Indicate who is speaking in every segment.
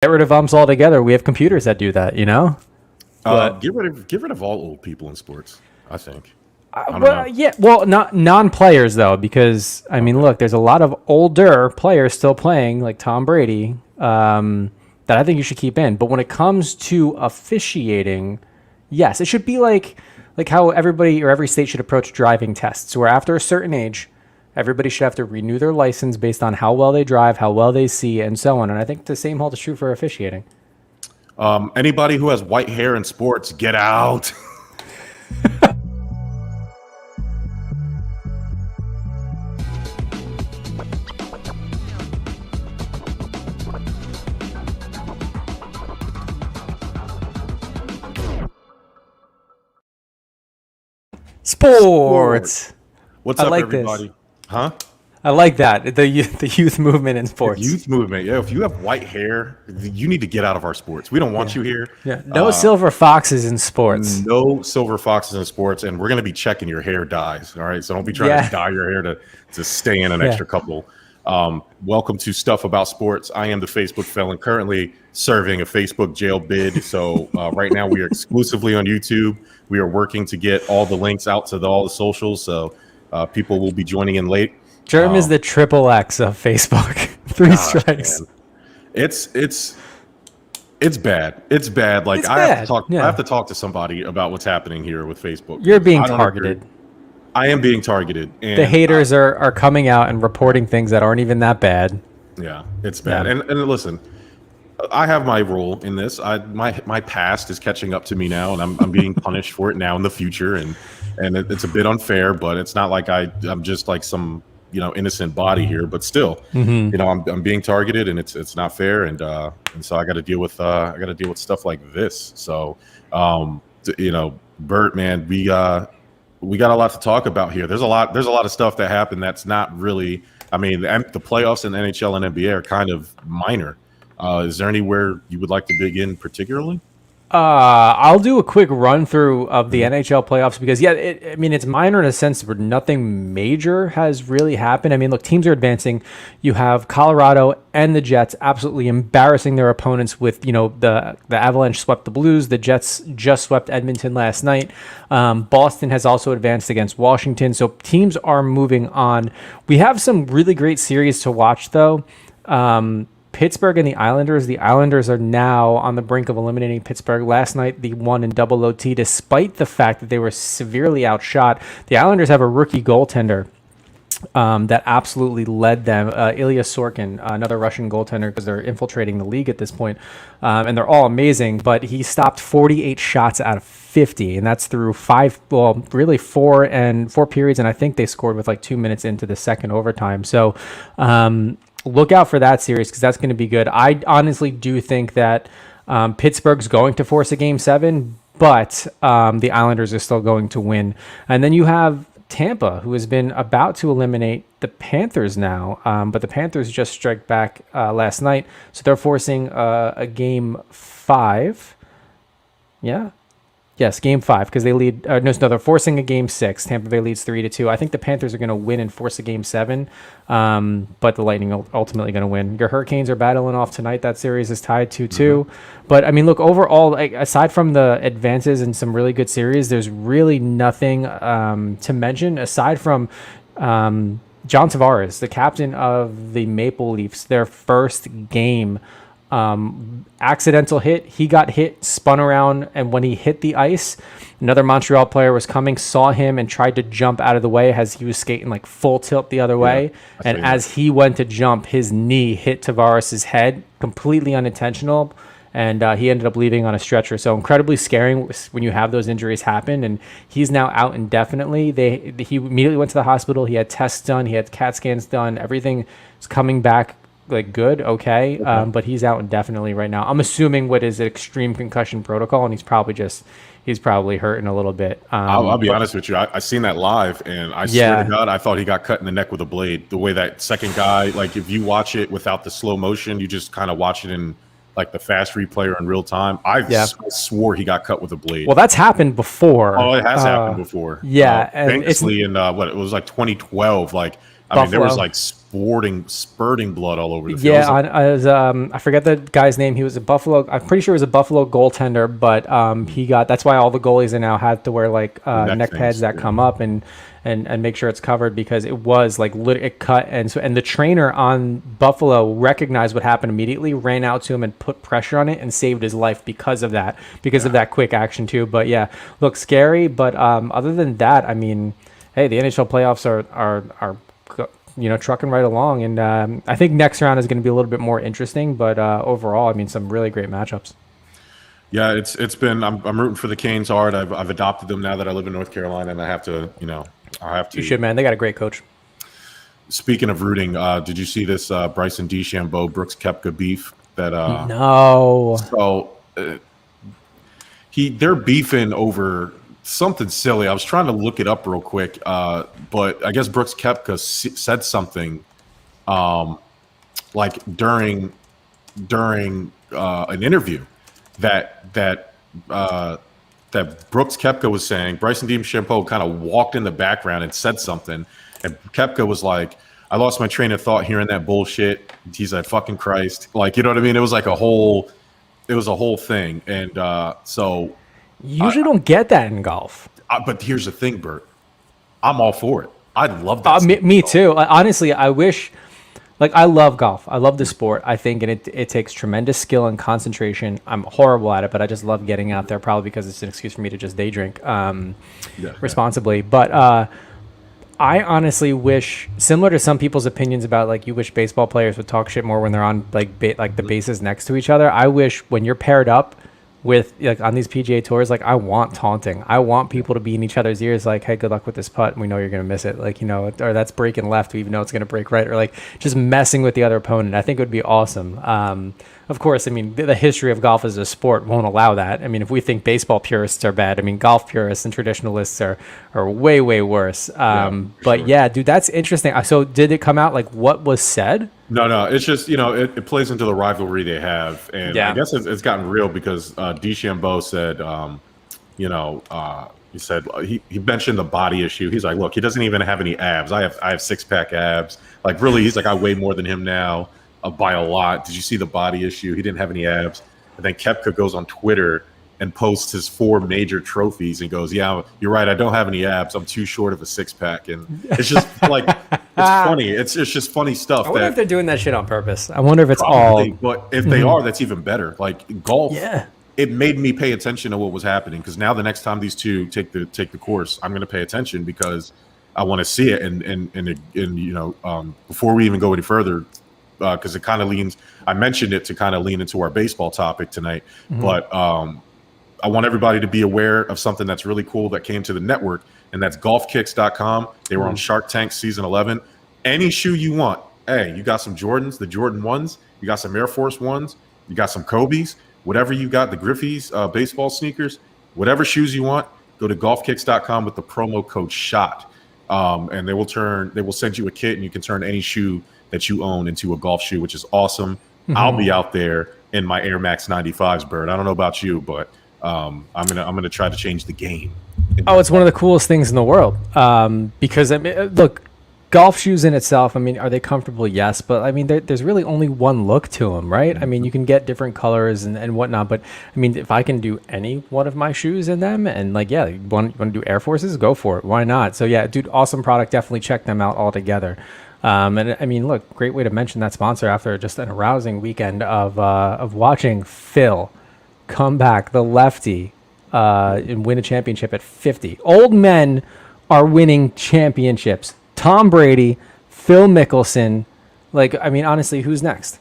Speaker 1: get rid of umps altogether. We have computers that do that, you know?
Speaker 2: Get rid of all old people in sports, I think.
Speaker 1: Not non-players though, because I mean, look, there's a lot of older players still playing, like Tom Brady, that I think you should keep in. But when it comes to officiating, yes, it should be like how everybody or every state should approach driving tests, where after a certain age, everybody should have to renew their license based on how well they drive, how well they see, and so on. And I think the same holds true for officiating.
Speaker 2: Anybody who has white hair in sports, get out.
Speaker 1: Sports.
Speaker 2: What's up, everybody? This. Huh?
Speaker 1: I like that. The youth movement in sports.
Speaker 2: The youth movement. Yeah, if you have white hair, you need to get out of our sports. We don't want you here.
Speaker 1: Yeah. No silver foxes in sports.
Speaker 2: No silver foxes in sports, and we're going to be checking your hair dyes. All right, so don't be trying to dye your hair to stay in an extra couple. Welcome to Stuff About Sports. I am the Facebook felon, currently serving a Facebook jail bid. So right now we are exclusively on YouTube. We are working to get all the links out to all the socials, so people will be joining in late.
Speaker 1: Jerm is the triple X of Facebook. 3 strikes.
Speaker 2: Man. It's bad. It's bad. Like I have to talk to somebody about what's happening here with Facebook.
Speaker 1: You're being targeted.
Speaker 2: I am being targeted. And
Speaker 1: the haters are coming out and reporting things that aren't even that bad.
Speaker 2: Yeah, it's bad. Yeah. And listen, I have my role in this. My past is catching up to me now, and I'm being punished for it now in the future. And it's a bit unfair, but it's not like I'm just like some innocent body here. But still, I'm being targeted, and it's not fair. And so I got to deal with stuff like this. So Bert, man, we got a lot to talk about here. There's a lot of stuff that happened that's not really. I mean, the playoffs in the NHL and NBA are kind of minor. Is there anywhere you would like to dig in particularly?
Speaker 1: I'll do a quick run through of the NHL playoffs because, it's minor in a sense where nothing major has really happened. I mean, look, teams are advancing. You have Colorado and the Jets absolutely embarrassing their opponents with, the Avalanche swept the Blues. The Jets just swept Edmonton last night. Boston has also advanced against Washington. So teams are moving on. We have some really great series to watch, though. Pittsburgh and the Islanders. The Islanders are now on the brink of eliminating Pittsburgh. Last night, they won in double OT, despite the fact that they were severely outshot. The Islanders have a rookie goaltender that absolutely led them. Ilya Sorkin, another Russian goaltender, because they're infiltrating the league at this point. And they're all amazing, but he stopped 48 shots out of 50, and that's through 4 periods, and I think they scored with like 2 minutes into the second overtime. So, look out for that series because that's going to be good. I honestly do think that Pittsburgh's going to force a Game 7, but the Islanders are still going to win. And then you have Tampa, who has been about to eliminate the Panthers now, but the Panthers just struck back last night, so they're forcing a Game 5. Yeah. Yes, Game 5 because they lead. They're forcing a Game 6. Tampa Bay leads 3-2. I think the Panthers are going to win and force a Game 7, but the Lightning are ultimately going to win. Your Hurricanes are battling off tonight. That series is tied 2-2. Mm-hmm. But I mean, look, overall, aside from the advances and some really good series, there's really nothing to mention aside from John Tavares, the captain of the Maple Leafs, their first game. Accidental hit. He got hit, spun around, and when he hit the ice, another Montreal player was coming, saw him, and tried to jump out of the way as he was skating like full tilt the other way. And as he went to jump, his knee hit Tavares' head, completely unintentional, and he ended up leaving on a stretcher. So incredibly scary when you have those injuries happen, and he's now out indefinitely. He immediately went to the hospital. He had tests done. He had CAT scans done. Everything is coming back like good, okay, but he's out indefinitely right now. I'm assuming what is an extreme concussion protocol, and he's probably hurting a little bit.
Speaker 2: I'll be honest with you. I seen that live, and I swear to God, I thought he got cut in the neck with a blade. The way that second guy, like if you watch it without the slow motion, you just kind of watch it in like the fast replay or in real time. I swore he got cut with a blade.
Speaker 1: Well, that's happened before.
Speaker 2: Oh, it has happened before.
Speaker 1: Yeah, and
Speaker 2: famously in it was like 2012. Like I mean, there was like spurting blood all over the field.
Speaker 1: Yeah, I forget the guy's name. He was a Buffalo. I'm pretty sure he was a Buffalo goaltender, but that's why all the goalies now have to wear like neck pads that come up and make sure it's covered, because it was like it cut, and the trainer on Buffalo recognized what happened immediately, ran out to him and put pressure on it and saved his life because of that quick action too. But yeah, look, scary. But other than that, I mean, hey, the NHL playoffs are trucking right along, and I think next round is going to be a little bit more interesting. But overall, I mean, some really great matchups.
Speaker 2: Yeah, it's been. I'm rooting for the Canes hard. I've adopted them now that I live in North Carolina, and I have to.
Speaker 1: You should, man. They got a great coach.
Speaker 2: Speaking of rooting, did you see this Bryson DeChambeau Brooks Koepka beef?
Speaker 1: No.
Speaker 2: So they're beefing over something silly. I was trying to look it up real quick, but I guess Brooks Koepka said something like during an interview that Brooks Koepka was saying. Bryson DeChambeau kind of walked in the background and said something, and Koepka was like, "I lost my train of thought hearing that bullshit." He's like, "Fucking Christ!" Like, you know what I mean? It was like a whole thing, and so.
Speaker 1: You usually don't get that in golf.
Speaker 2: But here's the thing, Bert. I'm all for it. I love that.
Speaker 1: Me too. Honestly, I wish. Like, I love golf. I love the sport. I think it takes tremendous skill and concentration. I'm horrible at it, but I just love getting out there, probably because it's an excuse for me to just day drink responsibly. But I honestly wish, similar to some people's opinions about, like, you wish baseball players would talk shit more when they're on like the bases next to each other. I wish when you're paired up with, like, on these PGA tours, like, I want taunting. I want people to be in each other's ears, like, "Hey, good luck with this putt. We know you're going to miss it." Like, or "That's breaking left. We even know it's going to break right." Or, like, just messing with the other opponent. I think it would be awesome. Of course, I mean, the history of golf as a sport won't allow that. I mean, if we think baseball purists are bad, I mean, golf purists and traditionalists are way, way worse. But yeah, dude, that's interesting. So did it come out, like, what was said?
Speaker 2: No. It's just, it plays into the rivalry they have. And I guess it's gotten real because DeChambeau said, he said he mentioned the body issue. He's like, "Look, he doesn't even have any abs. I have six-pack abs." Like, really, he's like, "I weigh more than him now by a lot. Did you see the body issue? He didn't have any abs." And then Koepka goes on Twitter and posts his 4 major trophies and goes, "Yeah, you're right. I don't have any abs. I'm too short of a six-pack." And it's just like, it's funny. It's just funny stuff.
Speaker 1: I wonder if they're doing that shit on purpose. I wonder if it's probably,
Speaker 2: but if they are, that's even better. Like, golf, it made me pay attention to what was happening, because now the next time these two take the course, I'm going to pay attention because I want to see it. And before we even go any further, because it kind of leans, I mentioned it to kind of lean into our baseball topic tonight, but I want everybody to be aware of something that's really cool that came to the network, and that's golfkicks.com. They were on Shark Tank season 11. Any shoe you want. Hey, you got some Jordans, the Jordan 1s. You got some Air Force 1s. You got some Kobe's. Whatever you got, the Griffey's baseball sneakers, whatever shoes you want, go to golfkicks.com with the promo code SHOT. And they will send you a kit, and you can turn any shoe that you own into a golf shoe, which is awesome. I'll be out there in my Air Max 95s, Bird. I don't know about you, but I'm gonna try to change the game.
Speaker 1: It's one of the coolest things in the world. Because, I mean, look, golf shoes in itself, I mean, are they comfortable? Yes, but I mean, there's really only one look to them, right? I mean, you can get different colors and whatnot, but I mean, if I can do any one of my shoes in them, and, like, yeah, you want to do Air Forces, go for it. Why not? So yeah, dude, awesome product. Definitely check them out all together. And I mean, look, great way to mention that sponsor after just an arousing weekend of watching Phil come back, the lefty, and win a championship at 50. Old men are winning championships. Tom Brady, Phil Mickelson. Like, I mean, honestly, who's next?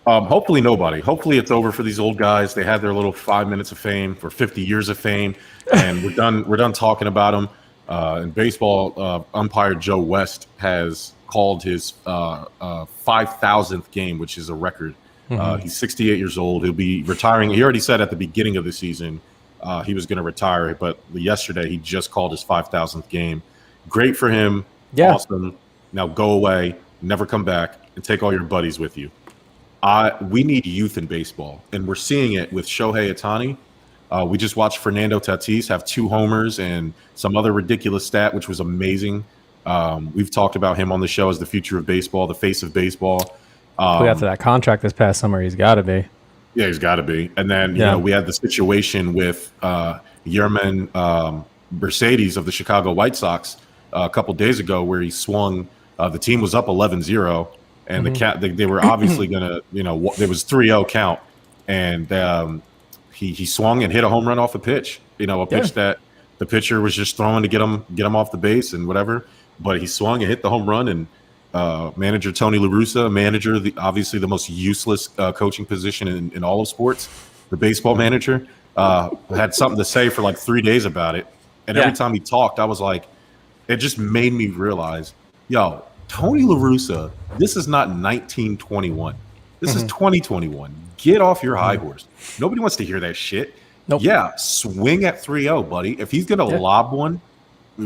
Speaker 2: Hopefully nobody. Hopefully it's over for these old guys. They had their little 5 minutes of fame for 50 years of fame, and we're done talking about them. In baseball, umpire Joe West has called his 5,000th game, which is a record. He's 68 years old. He'll be retiring. He already said at the beginning of the season he was going to retire, but yesterday he just called his 5,000th game. Great for him. Yeah. Awesome. Now go away, never come back, and take all your buddies with you. We need youth in baseball, and we're seeing it with Shohei Ohtani. We just watched Fernando Tatis have 2 homers and some other ridiculous stat, which was amazing. We've talked about him on the show as the future of baseball, the face of baseball.
Speaker 1: After that contract this past summer, he's got to be.
Speaker 2: Yeah, he's got to be. And then, we had the situation with Yerman Mercedes of the Chicago White Sox a couple days ago where he swung. The team was up 11-0, and they were obviously going to, there was 3-0 count. And he swung and hit a home run off a pitch, a pitch that the pitcher was just throwing to get him off the base and whatever. But he swung and hit the home run, and manager Tony La Russa, obviously the most useless coaching position in all of sports, the baseball manager, had something to say for like 3 days about it. And every time he talked, I was like, it just made me realize, Tony La Russa, this is not 1921. This is 2021. Get off your high horse. Nobody wants to hear that shit.
Speaker 1: Nope.
Speaker 2: Yeah, swing at 3-0, buddy. If he's going to lob one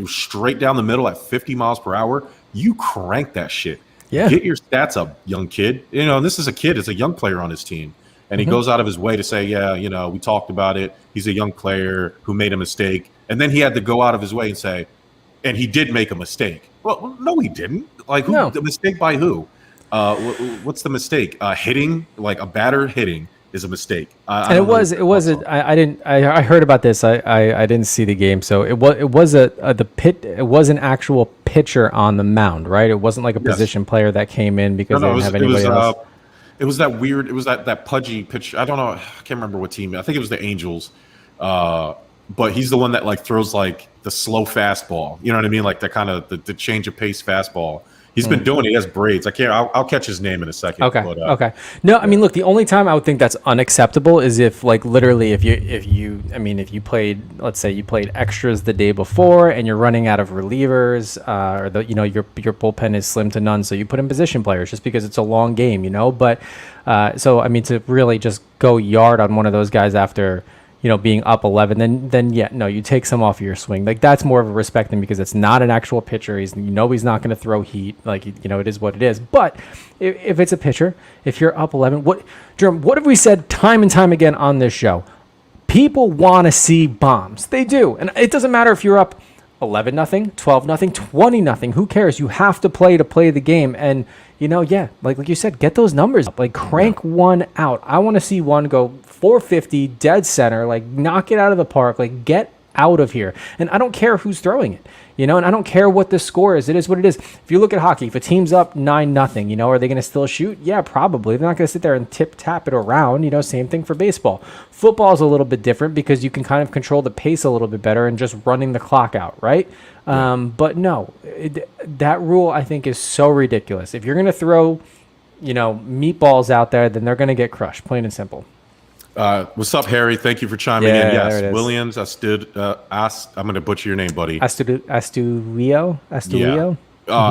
Speaker 2: straight down the middle at 50 miles per hour, you crank that shit.
Speaker 1: Yeah.
Speaker 2: Get your stats up, young kid. This is a kid. It's a young player on his team. And he goes out of his way to say, we talked about it. He's a young player who made a mistake. And then he had to go out of his way and say, and he did make a mistake. Well, no, he didn't. Like, the mistake by who? What's the mistake? Hitting, like a batter hitting is a mistake.
Speaker 1: I heard about this. I didn't see the game, so it was an actual pitcher on the mound, right? It wasn't like a position player that came in because they didn't have anybody else.
Speaker 2: It was that weird. It was that pudgy pitcher. I don't know. I can't remember what team. I think it was the Angels. But he's the one that like throws like the slow fastball. You know what I mean? Like the kind of the change of pace fastball. He's been doing it. He has braids. I'll catch his name in a second.
Speaker 1: Okay.
Speaker 2: But,
Speaker 1: okay. No, I mean, look, the only time I would think that's unacceptable is if, like, literally, if you played, let's say you played extras the day before and you're running out of relievers, or your bullpen is slim to none, so you put in position players just because it's a long game, But so I mean, to really just go yard on one of those guys after, being up 11, then you take some off of your swing. Like, that's more of a respect thing because it's not an actual pitcher. He's not going to throw heat. Like, it is what it is. But if it's a pitcher, if you're up 11, what have we said time and time again on this show? People want to see bombs. They do. And it doesn't matter if you're up 11-0, 12-0, 20-0. Who cares? You have to play the game. And, like you said, get those numbers up. Like, crank one out. I want to see one go 450, dead center, like, knock it out of the park, like, get out of here. And I don't care who's throwing it, and I don't care what the score is. It is what it is. If you look at hockey, if a team's up 9-0, are they going to still shoot? Yeah, probably. They're not going to sit there and tap it around, same thing for baseball. Football is a little bit different because you can kind of control the pace a little bit better and just running the clock out, right? But no, that rule I think is so ridiculous. If you're going to throw, meatballs out there, then they're going to get crushed, plain and simple.
Speaker 2: What's up, Harry? Thank you for chiming in. Yes, Williams, I'm going to butcher your name, buddy.
Speaker 1: Astudillo?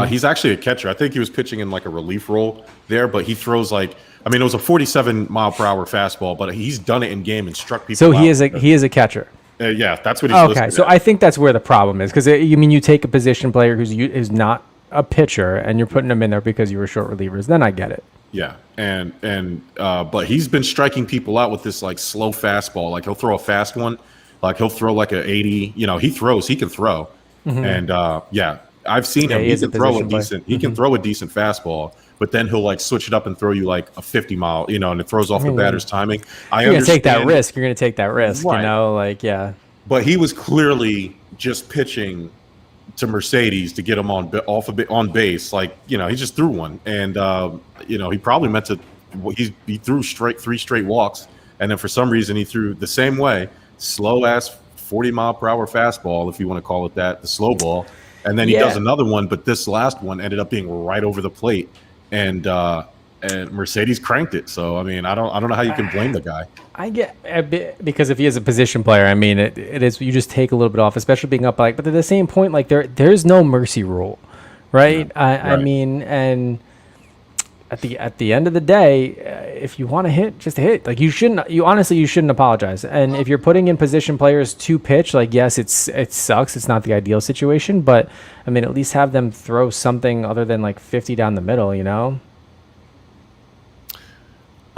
Speaker 2: He's actually a catcher. I think he was pitching in like a relief role there, but he throws it was a 47 mile per hour fastball, but he's done it in game and struck people
Speaker 1: So
Speaker 2: out.
Speaker 1: he is a catcher.
Speaker 2: Yeah, that's what he's
Speaker 1: okay. So I think that's where the problem is because you take a position player who's not a pitcher and you're putting him in there because you were short relievers. Then I get it.
Speaker 2: Yeah, but he's been striking people out with this like slow fastball. Like he'll throw a fast one, like he'll throw like a 80. He can throw, and I've seen him. He can throw a decent. He can throw a decent fastball, but then he'll like switch it up and throw you like a 50 mile. And it throws off the batter's timing.
Speaker 1: You're gonna take that risk. You're gonna take that risk. Right.
Speaker 2: But he was clearly just pitching to Mercedes to get him on base. Like, he just threw one. And, he probably meant to, he threw three straight walks. And then for some reason he threw the same way, slow ass 40 mile per hour fastball, if you want to call it that, the slow ball. And then he does another one, but this last one ended up being right over the plate. And Mercedes cranked it. So, I mean, I don't know how you can blame the guy.
Speaker 1: I get a bit because if he is a position player, I mean, it is, you just take a little bit off, especially being up but at the same point, like there's no mercy rule, right?
Speaker 2: Yeah,
Speaker 1: I mean, and at the end of the day, if you want to hit, just hit. Like you shouldn't apologize. And if you're putting in position players to pitch, like, yes, it sucks. It's not the ideal situation, but I mean, at least have them throw something other than like 50 down the middle,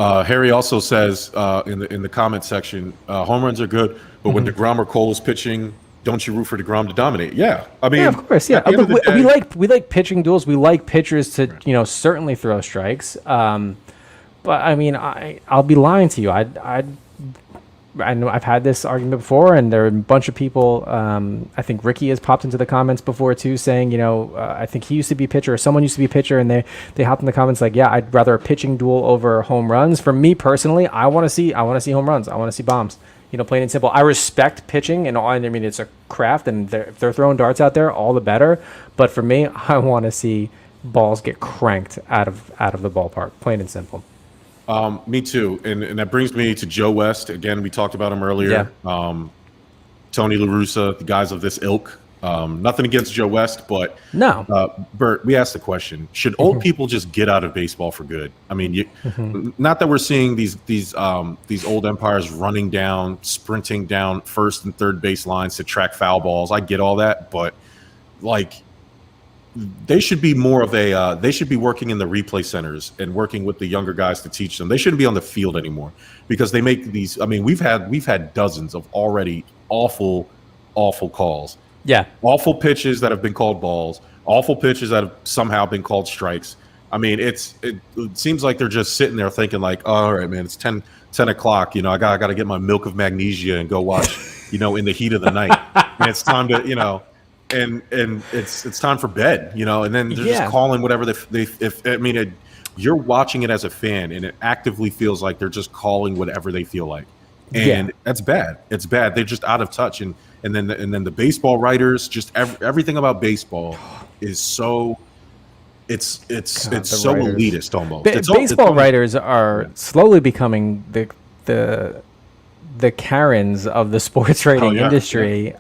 Speaker 2: Harry also says in the comment section, home runs are good, but when DeGrom or Cole is pitching, don't you root for DeGrom to dominate? Yeah, I mean,
Speaker 1: Yeah, of course. Yeah,
Speaker 2: at the end of the
Speaker 1: we
Speaker 2: day,
Speaker 1: like pitching duels. We like pitchers to certainly throw strikes. But I mean, I'll be lying to you. I know I've had this argument before, and there are a bunch of people. I think Ricky has popped into the comments before too, saying, I think he used to be a pitcher, or someone used to be a pitcher, and they hopped in the comments like, yeah, I'd rather a pitching duel over home runs. For me personally, I want to see home runs. I want to see bombs. Plain and simple. I respect pitching, and I mean it's a craft, and if they're throwing darts out there, all the better. But for me, I want to see balls get cranked out of the ballpark. Plain and simple.
Speaker 2: Me too, and that brings me to Joe West. Again, we talked about him earlier.
Speaker 1: Yeah.
Speaker 2: Tony La Russa, the guys of this ilk. Nothing against Joe West, but
Speaker 1: no.
Speaker 2: Bert, we asked the question: should old people just get out of baseball for good? I mean, not that we're seeing these old umpires running down, sprinting down first and third base lines to track foul balls. I get all that, but like, they should be more of a they should be working in the replay centers and working with the younger guys to teach them. They shouldn't be on the field anymore because they make these. I mean, we've had dozens of already awful calls.
Speaker 1: Yeah,
Speaker 2: awful pitches that have been called balls, awful pitches that have somehow been called strikes. I mean, it seems like they're just sitting there thinking like, oh, all right, man, it's 10 o'clock. I got to get my milk of magnesia and go watch, in the heat of the night. And it's time to, and it's time for bed, and then they're just calling whatever you're watching it as a fan, and it actively feels like they're just calling whatever they feel like, and that's bad. It's bad. They're just out of touch, and then the baseball writers, just everything about baseball is so it's so elitist almost.
Speaker 1: Baseball writers are slowly becoming the Karens of the sports writing industry,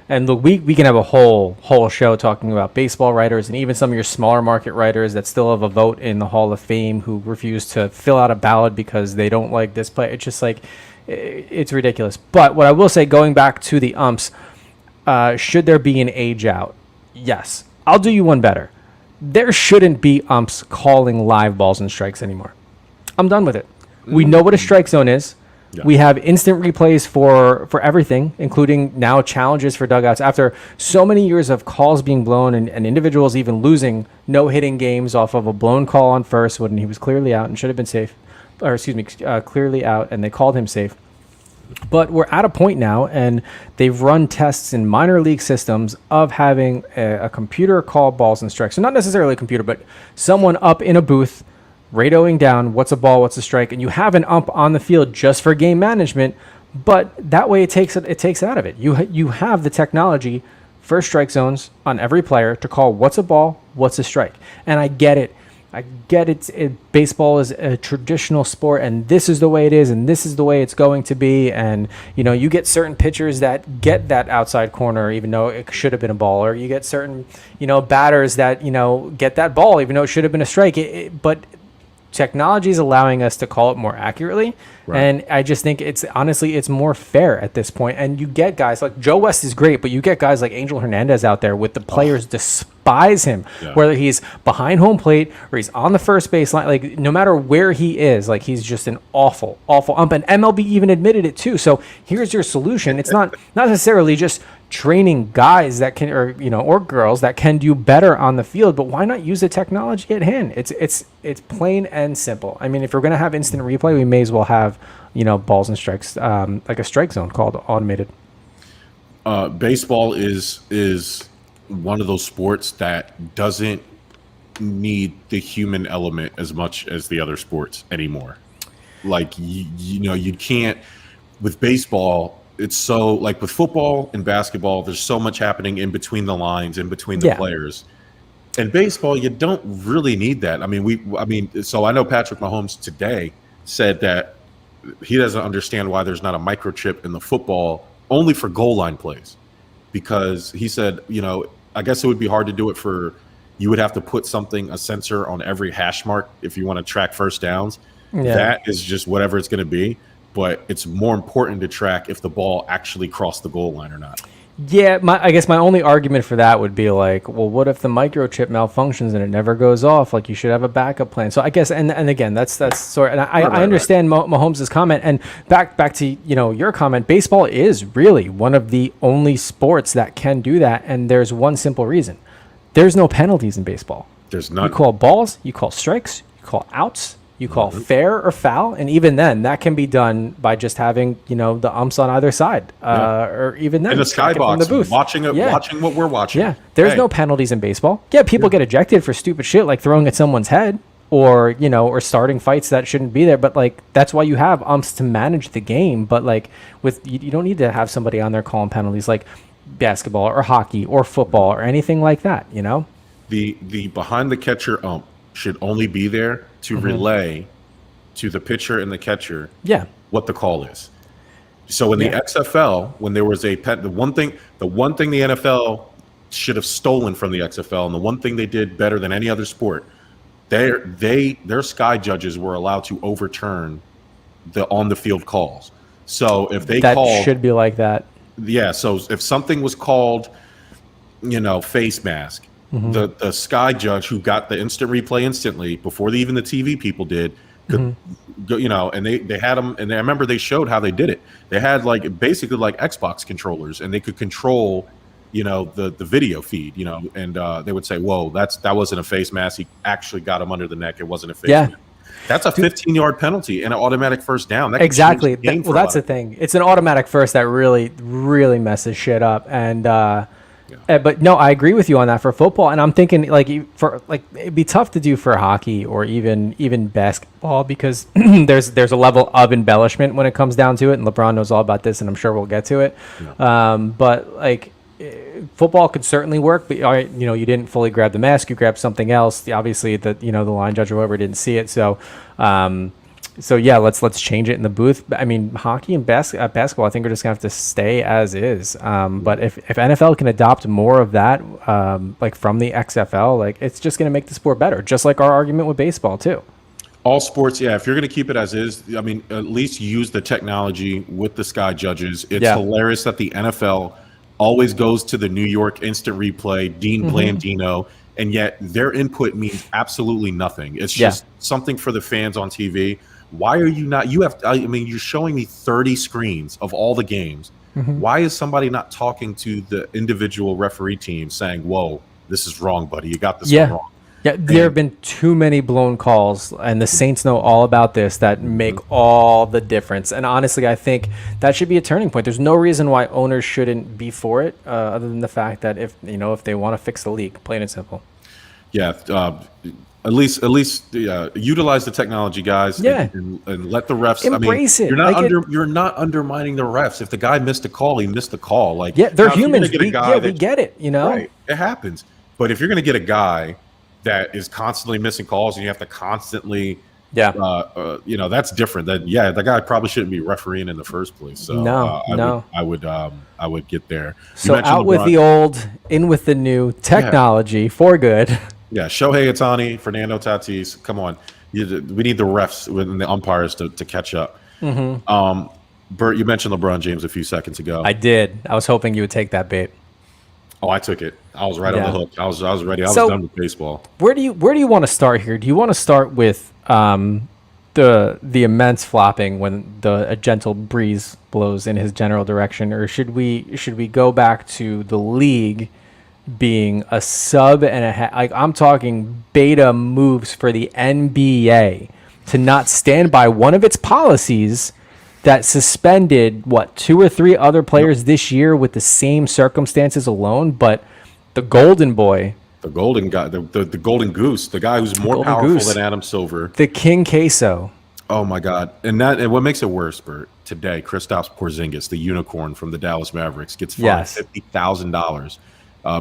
Speaker 1: and look, we can have a whole show talking about baseball writers and even some of your smaller market writers that still have a vote in the Hall of Fame who refuse to fill out a ballot because they don't like this play. It's just like, it's ridiculous. But what I will say, going back to the umps, should there be an age out? Yes. I'll do you one better. There shouldn't be umps calling live balls and strikes anymore. I'm done with it. We know what a strike zone is. Yeah. We have instant replays for everything, including now challenges for dugouts. After so many years of calls being blown and individuals even losing no-hitting games off of a blown call on first when he was clearly out and should have been safe, clearly out, and they called him safe. But we're at a point now, and they've run tests in minor league systems of having a computer call balls and strikes. So not necessarily a computer, but someone up in a booth radioing down what's a ball, what's a strike, and you have an ump on the field just for game management, but that way it takes it out of it. You have the technology for strike zones on every player to call what's a ball, what's a strike. And I get it. Baseball is a traditional sport, and this is the way it is, and this is the way it's going to be. And you get certain pitchers that get that outside corner, even though it should have been a ball, or you get certain batters that get that ball, even though it should have been a strike. But technology is allowing us to call it more accurately, right. And I just think it's more fair at this point. And you get guys like Joe West is great, but you get guys like Angel Hernandez out there with the players despise him, whether he's behind home plate or he's on the first base line. Like, no matter where he is, like, he's just an awful ump. And MLB even admitted it too. So here's your solution. It's not necessarily just training guys that can, or girls that can do better on the field, but why not use the technology at hand? It's plain and simple. I mean, if we're going to have instant replay, we may as well have, balls and strikes, like a strike zone called automated.
Speaker 2: Baseball is one of those sports that doesn't need the human element as much as the other sports anymore. Like, you can't, with baseball, it's so, like with football and basketball, there's so much happening in between the lines, in between the players. In baseball, you don't really need that. So I know Patrick Mahomes today said that he doesn't understand why there's not a microchip in the football only for goal line plays, because he said, I guess it would be hard to do it you would have to put a sensor on every hash mark if you want to track first downs. Yeah. That is just whatever it's going to be. But it's more important to track if the ball actually crossed the goal line or not.
Speaker 1: Yeah, I guess my only argument for that would be like, well, what if the microchip malfunctions and it never goes off? Like, you should have a backup plan. So I guess, and again, that's sort. And I understand Mahomes' comment, and back to your comment. Baseball is really one of the only sports that can do that, and there's one simple reason: there's no penalties in baseball.
Speaker 2: There's none.
Speaker 1: You call balls, you call strikes, you call outs. You call fair or foul, and even then, that can be done by just having the umps on either side, or even then
Speaker 2: in the skybox,
Speaker 1: the booth.
Speaker 2: watching what we're watching.
Speaker 1: Yeah, there's no penalties in baseball. Yeah, people get ejected for stupid shit like throwing at someone's head, or or starting fights that shouldn't be there. But like that's why you have umps to manage the game. But like with you don't need to have somebody on there calling penalties like basketball or hockey or football or anything like that.
Speaker 2: The behind the catcher ump should only be there to relay to the pitcher and the catcher what the call is. So in the XFL, when there was the one thing the NFL should have stolen from the XFL, and the one thing they did better than any other sport, their sky judges were allowed to overturn the on the field calls. So if they
Speaker 1: should be like that.
Speaker 2: Yeah. So if something was called, face mask, the sky judge who got the instant replay instantly before even the TV people did could go, and they had them, and I remember they showed how they did it. They had basically like Xbox controllers, and they could control the video feed, and they would say, whoa, that wasn't a face mask. He actually got him under the neck. It wasn't a face mask. That's a 15-yard penalty and an automatic first down. That
Speaker 1: exactly. That's the thing. It's an automatic first that really, really messes shit up. And but no, I agree with you on that for football. And I'm thinking it'd be tough to do for hockey or even basketball because there's a level of embellishment when it comes down to it. And LeBron knows all about this, and I'm sure we'll get to it. Yeah. But football could certainly work, but you didn't fully grab the mask, you grabbed something else. Obviously, the line judge or whoever didn't see it, so yeah, let's change it in the booth. I mean, hockey and basketball, I think we're just gonna have to stay as is. But if NFL can adopt more of that, from the XFL, it's just gonna make the sport better. Just like our argument with baseball too.
Speaker 2: All sports, yeah. If you're going to keep it as is, I mean, at least use the technology with the sky judges. It's hilarious that the NFL always goes to the New York instant replay, Dean Blandino, and yet their input means absolutely nothing. It's just something for the fans on TV. Why are you not? You're showing me 30 screens of all the games. Why is somebody not talking to the individual referee team saying, whoa, this is wrong, buddy. You got this one wrong.
Speaker 1: Yeah, there have been too many blown calls, and the Saints know all about this, that make all the difference. And honestly, I think that should be a turning point. There's no reason why owners shouldn't be for it, other than the fact that if they want to fix the league, plain and simple.
Speaker 2: Yeah, at least utilize the technology, guys.
Speaker 1: Yeah,
Speaker 2: and let the refs
Speaker 1: embrace it.
Speaker 2: You're not undermining the refs. If the guy missed a call, he missed a call.
Speaker 1: They're humans. We get it.
Speaker 2: Right, it happens. But if you're going to get a guy that is constantly missing calls and you have to constantly that's different. That the guy probably shouldn't be refereeing in the first place. So I would get there.
Speaker 1: So out LeBron, with the old, in with the new technology for good.
Speaker 2: Yeah, Shohei Ohtani, Fernando Tatis, come on. We need the refs and the umpires to catch up. Bert, you mentioned LeBron James a few seconds ago.
Speaker 1: I did. I was hoping you would take that bait.
Speaker 2: Oh, I took it. I was right on the hook. I was ready. I was done with baseball.
Speaker 1: Where do you want to start here? Do you want to start with the immense flopping when a gentle breeze blows in his general direction, or should we go back to the league being a sub and a half? I'm talking beta moves for the NBA to not stand by one of its policies that suspended 2 or 3 other players this year with the same circumstances alone. But the golden boy,
Speaker 2: the golden guy, the golden goose, the guy who's more powerful than Adam Silver,
Speaker 1: the King Queso.
Speaker 2: Oh my God! And what makes it worse, Bert? Today, Kristaps Porzingis, the unicorn from the Dallas Mavericks, gets fined $50,000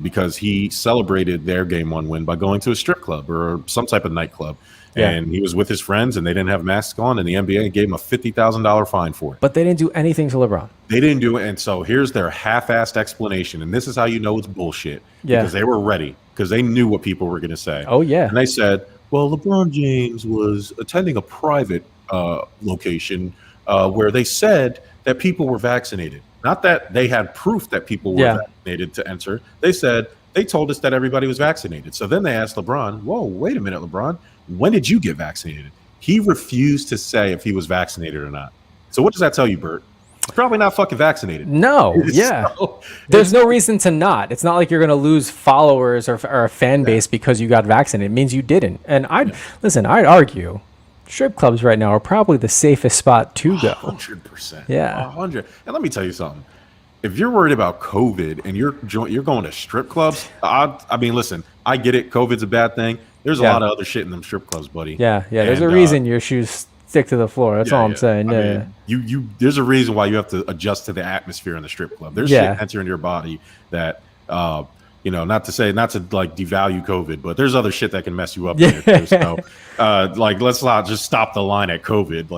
Speaker 2: because he celebrated their Game 1 win by going to a strip club or some type of nightclub. And he was with his friends, and they didn't have masks on, and the NBA gave him a $50,000 fine for it.
Speaker 1: But they didn't do anything to LeBron.
Speaker 2: They didn't do it, and so here's their half-assed explanation, and this is how you know it's bullshit. Because they were ready, because they knew what people were going to say.
Speaker 1: Oh, yeah.
Speaker 2: And they said, well, LeBron James was attending a private location where they said that people were vaccinated. Not that they had proof that people were vaccinated to enter. They said they told us that everybody was vaccinated. So then they asked LeBron, whoa, wait a minute, LeBron, when did you get vaccinated? He refused to say if he was vaccinated or not. So what does that tell you, Bert? He's probably not fucking vaccinated.
Speaker 1: No, yeah. So, there's no reason to not. It's not like you're going to lose followers or a fan base because you got vaccinated. It means you didn't. And I'd argue strip clubs right now are probably the safest spot to go.
Speaker 2: 100%.
Speaker 1: Yeah.
Speaker 2: 100. And let me tell you something. If you're worried about COVID and you're going to strip clubs, I mean, listen, I get it. COVID's a bad thing. There's a lot of other shit in them strip clubs, buddy.
Speaker 1: Yeah. There's a reason your shoes stick to the floor. That's all I'm saying. I
Speaker 2: mean, there's a reason why you have to adjust to the atmosphere in the strip club. There's shit entering your body that, not to like devalue COVID, but there's other shit that can mess you up. There too. So, let's not just stop the line at COVID.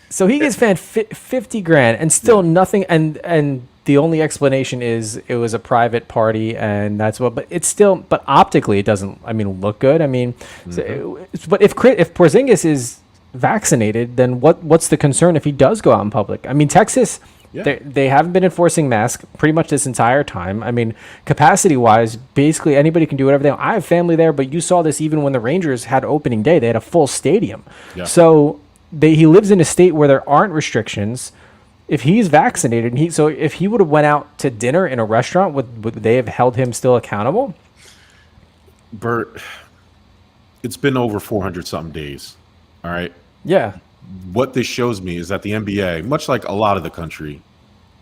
Speaker 1: So he gets fanned $50,000 and still nothing. And the only explanation is it was a private party and that's what. But it's still. But optically, it doesn't. I mean, look good. I mean, but if Porzingis is vaccinated, then what's the concern if he does go out in public? I mean, Texas. They haven't been enforcing masks pretty much this entire time. I mean, capacity-wise, basically anybody can do whatever they want. I have family there, but you saw this even when the Rangers had opening day. They had a full stadium. Yeah. So he lives in a state where there aren't restrictions. If he's vaccinated, if he would have went out to dinner in a restaurant, would they have held him still accountable?
Speaker 2: Bert, it's been over 400-something days, all right?
Speaker 1: Yeah.
Speaker 2: What this shows me is that the NBA, much like a lot of the country,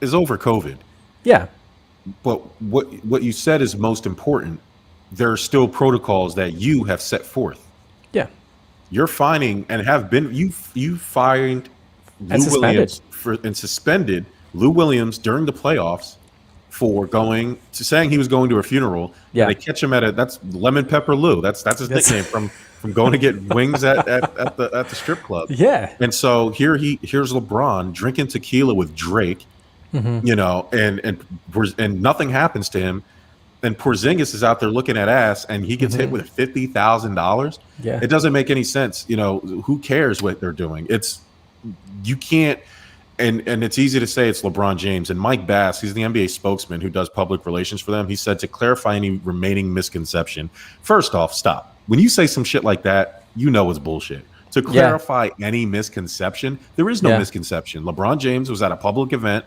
Speaker 2: is over COVID.
Speaker 1: Yeah.
Speaker 2: But what you said is most important. There are still protocols that you have set forth.
Speaker 1: Yeah.
Speaker 2: You're fining and have been you fined Lou Williams and suspended Lou Williams during the playoffs for saying he was going to a funeral. Yeah. They catch him that's Lemon Pepper Lou. That's his nickname from going to get wings at the strip club.
Speaker 1: Yeah.
Speaker 2: And so here's LeBron drinking tequila with Drake, and nothing happens to him. And Porzingis is out there looking at ass and he gets hit with $50,000.
Speaker 1: Yeah.
Speaker 2: It doesn't make any sense. Who cares what they're doing? You can't. And it's easy to say it's LeBron James. And Mike Bass, he's the NBA spokesman who does public relations for them. He said to clarify any remaining misconception. First off, stop. When you say some shit like that, it's bullshit. To clarify any misconception, there is no misconception. LeBron James was at a public event,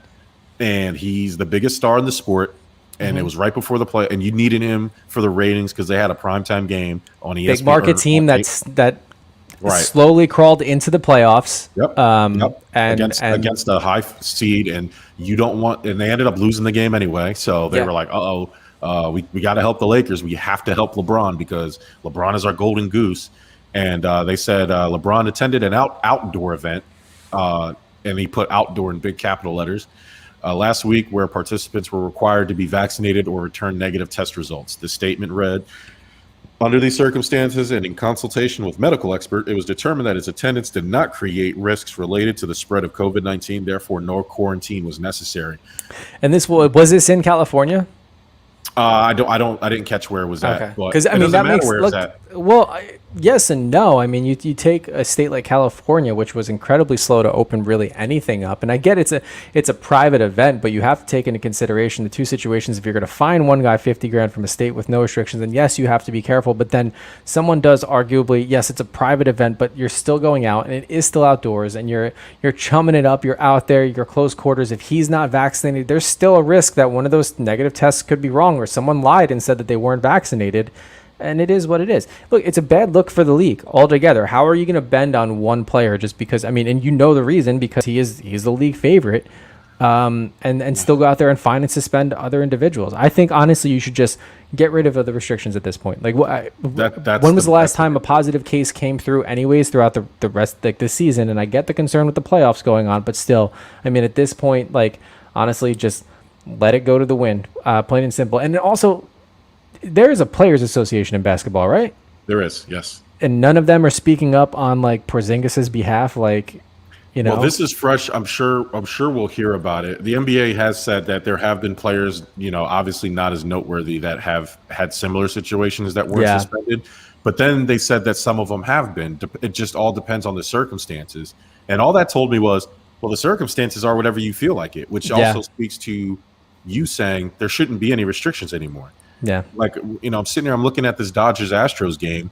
Speaker 2: and he's the biggest star in the sport, and it was right before the play, and you needed him for the ratings because they had a primetime game on ESPN.
Speaker 1: Big market team that slowly crawled into the playoffs.
Speaker 2: Yep. And against a high seed, and and they ended up losing the game anyway. So they were like, we got to help the Lakers. We have to help LeBron because LeBron is our golden goose. And they said LeBron attended an outdoor event, and he put outdoor in big capital letters, last week where participants were required to be vaccinated or return negative test results. The statement read, under these circumstances and in consultation with medical expert, it was determined that his attendance did not create risks related to the spread of COVID-19. Therefore, no quarantine was necessary.
Speaker 1: And was this in California?
Speaker 2: I didn't catch where it was at.
Speaker 1: Because that makes yes and no. I mean, you take a state like California, which was incredibly slow to open really anything up, and I get it's a private event, but you have to take into consideration the two situations. If you're going to fine one guy $50,000 from a state with no restrictions, then yes, you have to be careful. But then someone does arguably, yes, it's a private event, but you're still going out and it is still outdoors, and you're chumming it up. You're out there, you're close quarters. If he's not vaccinated, there's still a risk that one of those negative tests could be wrong, or someone lied and said that they weren't vaccinated. And it is what it is. Look, it's a bad look for the league altogether. How are you going to bend on one player just because? I mean, and the reason, because he's the league favorite, and still go out there and fine and suspend other individuals. I think honestly, you should just get rid of the restrictions at this point. Like, when was the last time a positive case came through? Anyways, throughout the rest this season, and I get the concern with the playoffs going on, but still, I mean, at this point, honestly, just let it go to the wind, plain and simple. And also, there is a players' association in basketball, right? There
Speaker 2: is, yes.
Speaker 1: And none of them are speaking up on Porzingis's behalf,
Speaker 2: Well, this is fresh. I'm sure we'll hear about it. The NBA has said that there have been players, obviously not as noteworthy, that have had similar situations that weren't suspended. But then they said that some of them have been. It just all depends on the circumstances. And all that told me was, Well, the circumstances are whatever you feel like it, which also speaks to you saying there shouldn't be any restrictions anymore.
Speaker 1: Yeah.
Speaker 2: Like, I'm sitting here, I'm looking at this Dodgers Astros game,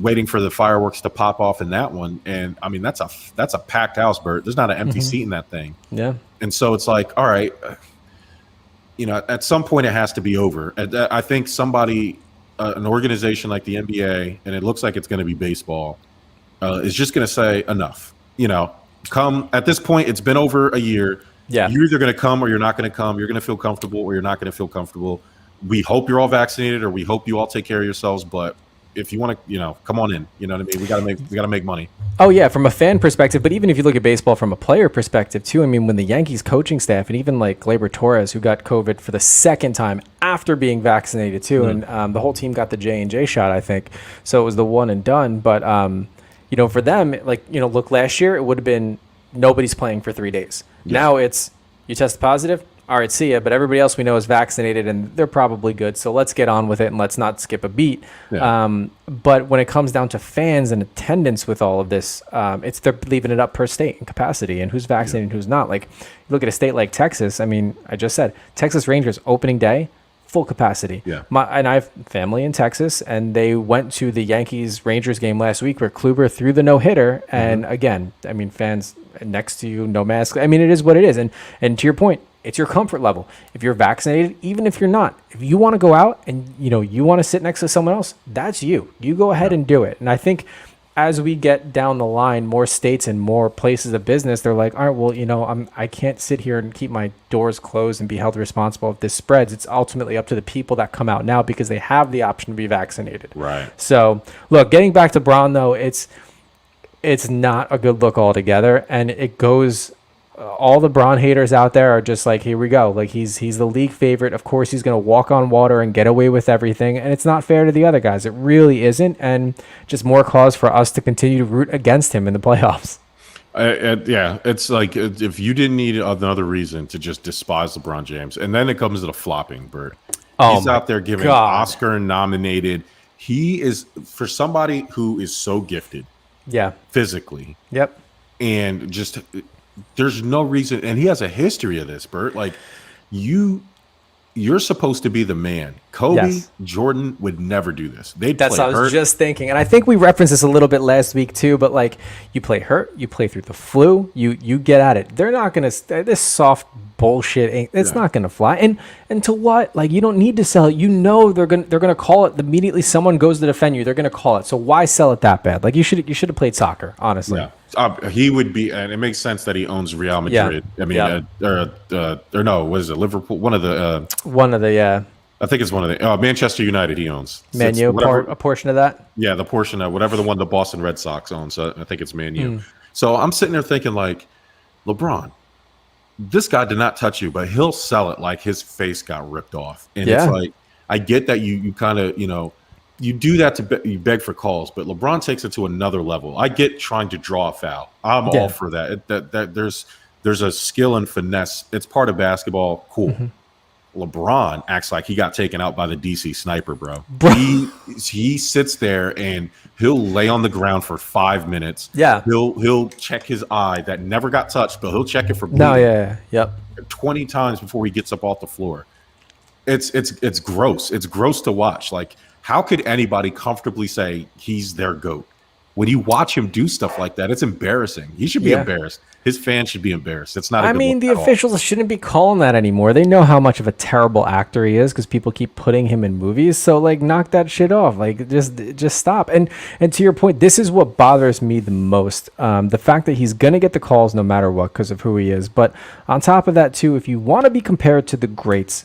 Speaker 2: waiting for the fireworks to pop off in that one. And I mean, that's a packed house, Bert. There's not an empty seat in that thing.
Speaker 1: Yeah.
Speaker 2: And so it's like, all right, at some point it has to be over. I think somebody, an organization like the NBA, and it looks like it's going to be baseball, is just going to say enough. Come at this point, it's been over a year.
Speaker 1: Yeah.
Speaker 2: You're either going to come or you're not going to come. You're going to feel comfortable or you're not going to feel comfortable. We hope you're all vaccinated, or we hope you all take care of yourselves. But if you want to, come on in. You know what I mean? We got to make money.
Speaker 1: Oh yeah, from a fan perspective, but even if you look at baseball from a player perspective too, I mean, when the Yankees coaching staff and even like Gleyber Torres, who got COVID for the second time after being vaccinated too, and the whole team got the J&J shot, I think, so it was the one and done. But for them, look, last year it would have been nobody's playing for 3 days. Yes. Now it's you test positive. All right, see ya. But everybody else we know is vaccinated and they're probably good. So let's get on with it and let's not skip a beat. Yeah. But when it comes down to fans and attendance with all of this, they're leaving it up per state and capacity and who's vaccinated and who's not. Like, you look at a state like Texas. I mean, I just said Texas Rangers opening day, full capacity.
Speaker 2: Yeah.
Speaker 1: And I have family in Texas, and they went to the Yankees Rangers game last week where Kluber threw the no hitter. And again, I mean, fans next to you, no mask. I mean, it is what it is. And to your point, it's your comfort level. If you're vaccinated, even if you're not, if you want to go out and you want to sit next to someone else, that's you. You go ahead and do it. And I think as we get down the line, more states and more places of business, they're like, all right, well, I can't sit here and keep my doors closed and be held responsible if this spreads. It's ultimately up to the people that come out now because they have the option to be vaccinated.
Speaker 2: Right.
Speaker 1: So, look, getting back to Braun though, it's not a good look altogether, and it goes. All the Braun haters out there are just like, here we go. Like he's the league favorite. Of course, he's going to walk on water and get away with everything. And it's not fair to the other guys. It really isn't. And just more cause for us to continue to root against him in the playoffs.
Speaker 2: Yeah, it's like if you didn't need another reason to just despise LeBron James. And then it comes to the flopping, Bert. He's out there giving Oscar nominated. He is, for somebody who is so gifted.
Speaker 1: Yeah.
Speaker 2: Physically.
Speaker 1: Yep.
Speaker 2: And just... There's no reason, and he has a history of this, Bert. Like you're supposed to be the man. Kobe, Jordan would never do this.
Speaker 1: That's what I was just thinking, and I think we referenced this a little bit last week too. But like, you play hurt, you play through the flu, you get at it. They're not gonna this soft bullshit. It's not gonna fly. And to what? Like, you don't need to sell it. They're gonna call it immediately. Someone goes to defend you. They're gonna call it. So why sell it that bad? Like you should have played soccer, honestly.
Speaker 2: Yeah. He would be, and it makes sense that he owns Real Madrid. Yeah. I mean, or no, what is it? Liverpool? One of the. I think it's one of the Manchester United. He owns
Speaker 1: Man U, a portion of that.
Speaker 2: Yeah, the portion of whatever the one the Boston Red Sox owns. So I think it's Man U. So I'm sitting there thinking, like, LeBron, this guy did not touch you, but he'll sell it like his face got ripped off. And it's like, I get that you kind of you do that you beg for calls, but LeBron takes it to another level. I get trying to draw a foul. I'm all for that. That there's a skill and finesse. It's part of basketball. Cool. LeBron acts like he got taken out by the DC sniper, bro. He sits there and he'll lay on the ground for 5 minutes. Yeah. He'll check his eye that never got touched, but he'll check it for bleeding. 20 times before he gets up off the floor. It's gross. It's gross to watch. Like, how could anybody comfortably say he's their GOAT? When you watch him do stuff like that, it's embarrassing. He should be embarrassed. His fans should be embarrassed. It's not.
Speaker 1: The officials shouldn't be calling that anymore. They know how much of a terrible actor he is because people keep putting him in movies. So like, knock that shit off. Like, just stop. And to your point, this is what bothers me the most. The fact that he's gonna get the calls no matter what because of who he is. But on top of that too, if you want to be compared to the greats,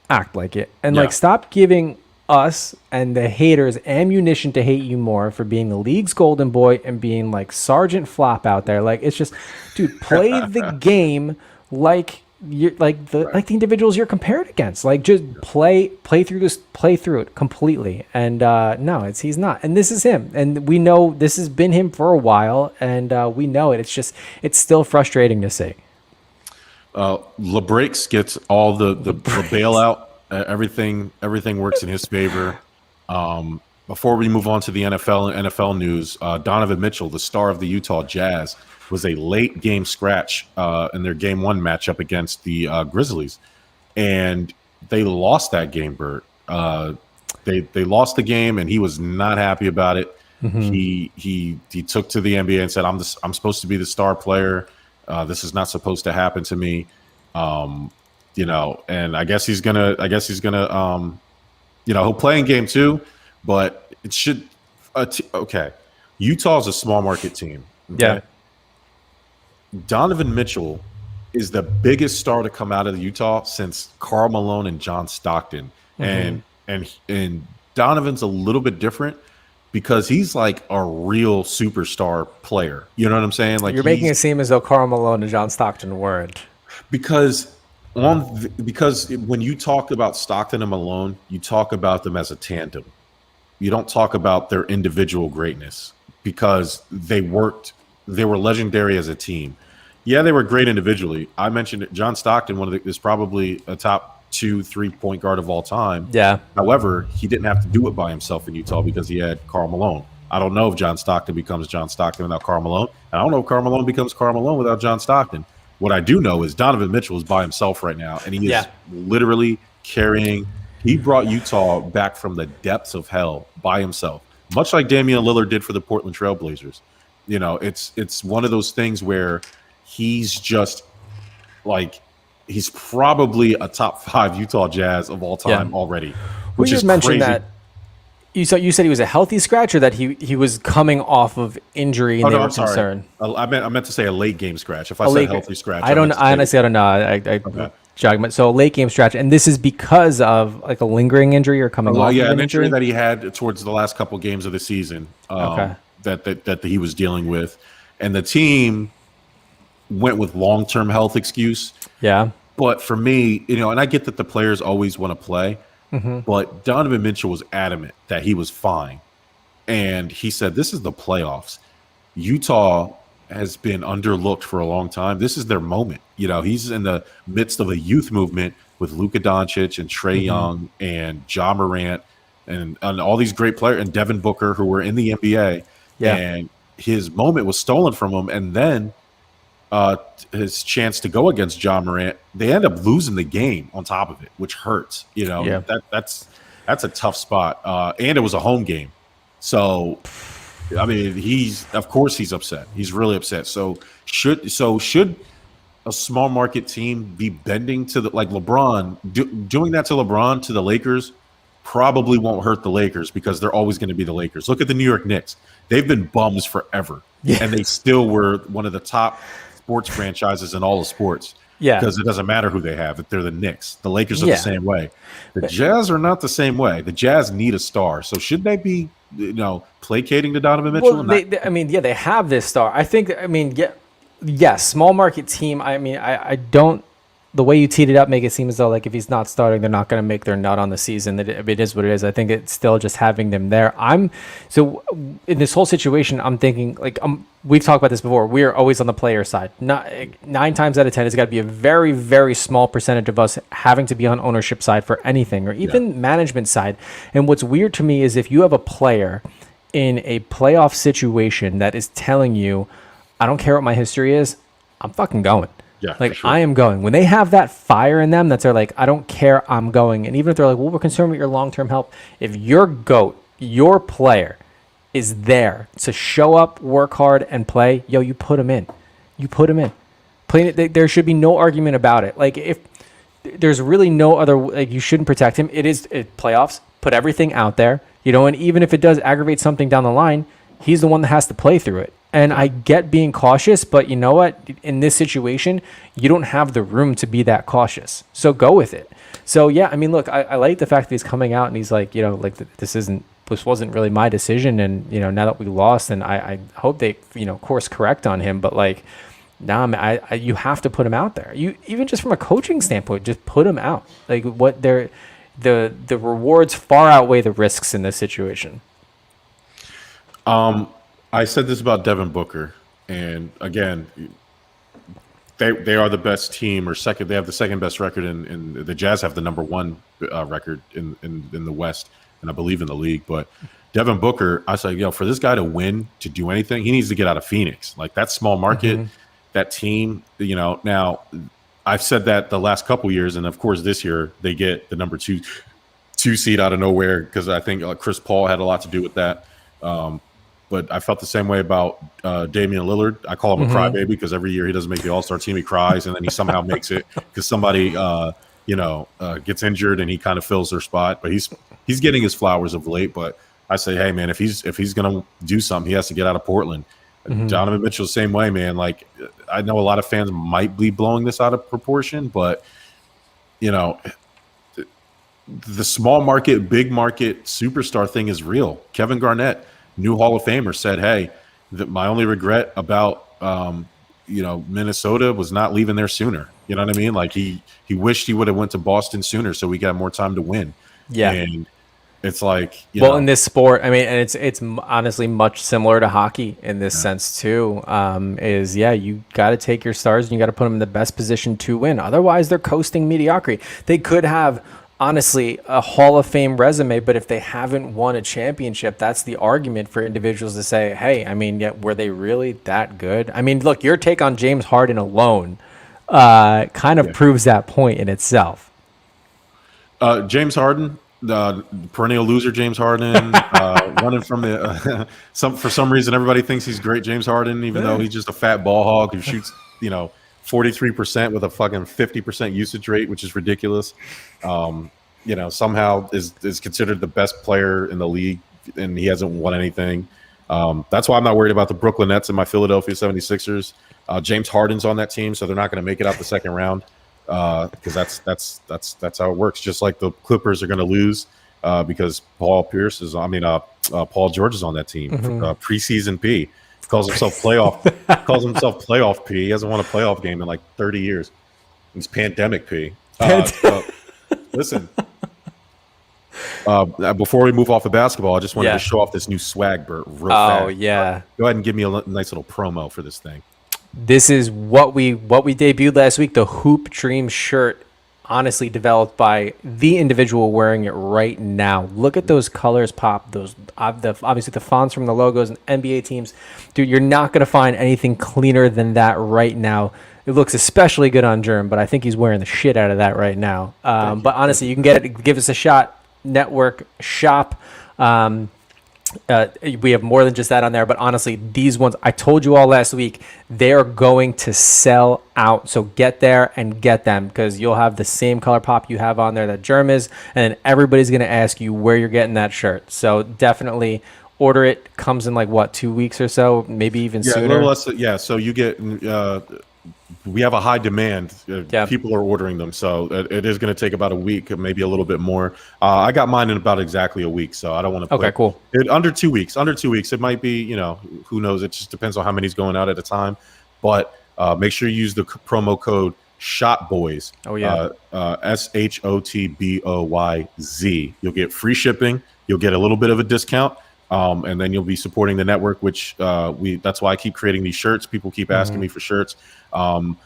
Speaker 1: act like it and like stop giving us and the haters ammunition to hate you more for being the league's golden boy and being like Sergeant Flop out there. Like, it's just, dude, play the game like you're like the individuals you're compared against. Like, just play through it completely. And no, he's not. And this is him. And we know this has been him for a while, and we know it. It's still frustrating to see.
Speaker 2: LeBrakes gets all the bailout. Everything works in his favor. Before we move on to the NFL news, Donovan Mitchell, the star of the Utah Jazz, was a late game scratch in their game 1 matchup against the Grizzlies, and they lost that game. Bert, they lost the game, and he was not happy about it. He took to the NBA and said, "I'm supposed to be the star player. This is not supposed to happen to me." And I guess he's gonna. He'll play in game 2, but it should. Okay, Utah's a small market team. Okay?
Speaker 1: Yeah.
Speaker 2: Donovan Mitchell is the biggest star to come out of Utah since Karl Malone and John Stockton, and Donovan's a little bit different because he's like a real superstar player. You know what I'm saying? Like,
Speaker 1: you're making it seem as though Karl Malone and John Stockton weren't.
Speaker 2: Because when you talk about Stockton and Malone, you talk about them as a tandem. You don't talk about their individual greatness because they were legendary as a team. Yeah, they were great individually. I mentioned it, John Stockton, is probably a top 2-3 point guard of all time.
Speaker 1: Yeah.
Speaker 2: However, he didn't have to do it by himself in Utah because he had Karl Malone. I don't know if John Stockton becomes John Stockton without Karl Malone. And I don't know if Karl Malone becomes Karl Malone without John Stockton. What I do know is Donovan Mitchell is by himself right now, and he is literally carrying. He brought Utah back from the depths of hell by himself, much like Damien Lillard did for the Portland Trail Blazers. It's one of those things where he's just like he's probably a top 5 Utah Jazz of all time already. Which
Speaker 1: you
Speaker 2: is
Speaker 1: mentioned
Speaker 2: crazy.
Speaker 1: that. You said he was a healthy scratch, or that he was coming off of injury and they were concerned.
Speaker 2: I meant to say a late game scratch. If I said healthy scratch,
Speaker 1: I honestly don't know. I jogged, so a late game stretch, and this is because of like a lingering injury or coming off.
Speaker 2: An injury that he had towards the last couple games of the season. That he was dealing with, and the team went with long-term health excuse.
Speaker 1: Yeah,
Speaker 2: but for me, and I get that the players always want to play. But Donovan Mitchell was adamant that he was fine. And he said, this is the playoffs. Utah has been underlooked for a long time. This is their moment. He's in the midst of a youth movement with Luka Doncic and Trae Young and Ja Morant and all these great players and Devin Booker who were in the NBA. Yeah. And his moment was stolen from him. And then his chance to go against Ja Morant, they end up losing the game on top of it, which hurts. That's a tough spot. And it was a home game. So, I mean, he's upset. He's really upset. So should a small market team be bending to like LeBron, doing that to LeBron, to the Lakers, probably won't hurt the Lakers because they're always going to be the Lakers. Look at the New York Knicks. They've been bums forever. And they still were one of the top sports franchises in all of sports. Yeah. Because it doesn't matter who they have. If they're the Knicks. The Lakers are the same way. The Jazz are not the same way. The Jazz need a star. So should they be, placating to Donovan Mitchell?
Speaker 1: Well, they have this star. I think, yes, small market team. I don't, the way you teed it up, make it seem as though like if he's not starting, they're not going to make their nut on the season. It is what it is. I think it's still just having them there. So in this whole situation, I'm thinking like we've talked about this before. We're always on the player side. 9 times out of 10, it's got to be a very, very small percentage of us having to be on ownership side for anything or even management side. And what's weird to me is if you have a player in a playoff situation that is telling you, I don't care what my history is, I'm fucking going.
Speaker 2: Yeah,
Speaker 1: like I am going. When they have that fire in them, they're like, I don't care, I'm going. And even if they're like, well, we're concerned with your long-term health. If your GOAT, your player, is there to show up, work hard, and play, you put him in. You put him in. There should be no argument about it. Like if there's really no other, like you shouldn't protect him. It is playoffs. Put everything out there, and even if it does aggravate something down the line, he's the one that has to play through it. And I get being cautious, but you know what? In this situation, you don't have the room to be that cautious. So go with it. So yeah, look, I like the fact that he's coming out and he's like, this wasn't really my decision. And, now that we lost, and I hope they, course correct on him. But like, you have to put him out there. You even just from a coaching standpoint, just put him out. Like the rewards far outweigh the risks in this situation.
Speaker 2: I said this about Devin Booker, and again, they are the best team or second. They have the second best record, and the Jazz have the number 1 record in the West. and I believe in the league. But Devin Booker, I say, for this guy to win, to do anything, he needs to get out of Phoenix. Like that small market, that team. Now I've said that the last couple years, and of course this year they get the number two seed out of nowhere because I think Chris Paul had a lot to do with that. But I felt the same way about Damien Lillard. I call him a crybaby because every year he doesn't make the All-Star team, he cries, and then he somehow makes it because somebody, gets injured and he kind of fills their spot. But he's getting his flowers of late. But I say, hey man, if he's gonna do something, he has to get out of Portland. Donovan Mitchell, same way, man. Like I know a lot of fans might be blowing this out of proportion, but the small market, big market superstar thing is real. Kevin Garnett, new Hall of Famer, said, hey, my only regret about Minnesota was not leaving there sooner. You know what I mean? Like he wished he would have went to Boston sooner so we got more time to win. Yeah. And it's like,
Speaker 1: in this sport, I mean, and it's honestly much similar to hockey in this sense too. You got to take your stars and you got to put them in the best position to win. Otherwise, they're coasting mediocrity. They could have honestly a Hall of Fame resume, but if they haven't won a championship, that's the argument for individuals to say, hey, I mean, were they really that good? I mean, look, your take on James Harden alone kind of proves that point in itself.
Speaker 2: James Harden, the perennial loser James Harden, running from the for some reason everybody thinks he's great James Harden, even though he's just a fat ball hog who shoots 43% with a fucking 50% usage rate, which is ridiculous. Somehow is considered the best player in the league, and he hasn't won anything. That's why I'm not worried about the Brooklyn Nets and my Philadelphia 76ers. James Harden's on that team, so they're not going to make it out the second round because that's how it works. Just like the Clippers are going to lose because Paul George is on that team. Preseason P. Calls himself playoff P. He hasn't won a playoff game in like 30 years. He's pandemic P. Listen, before we move off of basketball, I just wanted to show off this new swag, Bert. Real fast.
Speaker 1: Yeah.
Speaker 2: Go ahead and give me a nice little promo for this thing.
Speaker 1: This is what we debuted last week, the Hoop Dream shirt, honestly developed by the individual wearing it right now. Look at those colors pop, those obviously the fonts from the logos and NBA teams. Dude, you're not going to find anything cleaner than that right now. It looks especially good on Jerm, but I think he's wearing the shit out of that right now. But honestly, you can get it. Give us a shot. Network shop. We have more than just that on there, but honestly, these ones, I told you all last week, they are going to sell out. So get there and get them because you'll have the same color pop you have on there that Jerm is, and then everybody's going to ask you where you're getting that shirt. So definitely order it. Comes in 2 weeks or so, maybe even sooner.
Speaker 2: A little less, so you get we have a high demand. People are ordering them, so it is going to take about a week, maybe a little bit more. I got mine in about exactly a week, so I don't want to.
Speaker 1: Okay, cool.
Speaker 2: Under 2 weeks. It might be. Who knows? It just depends on how many's going out at a time. But make sure you use the promo code SHOTBOYZ.
Speaker 1: Oh yeah.
Speaker 2: SHOTBOYZ. You'll get free shipping. You'll get a little bit of a discount. And then you'll be supporting the network, which that's why I keep creating these shirts. People keep asking me for shirts. And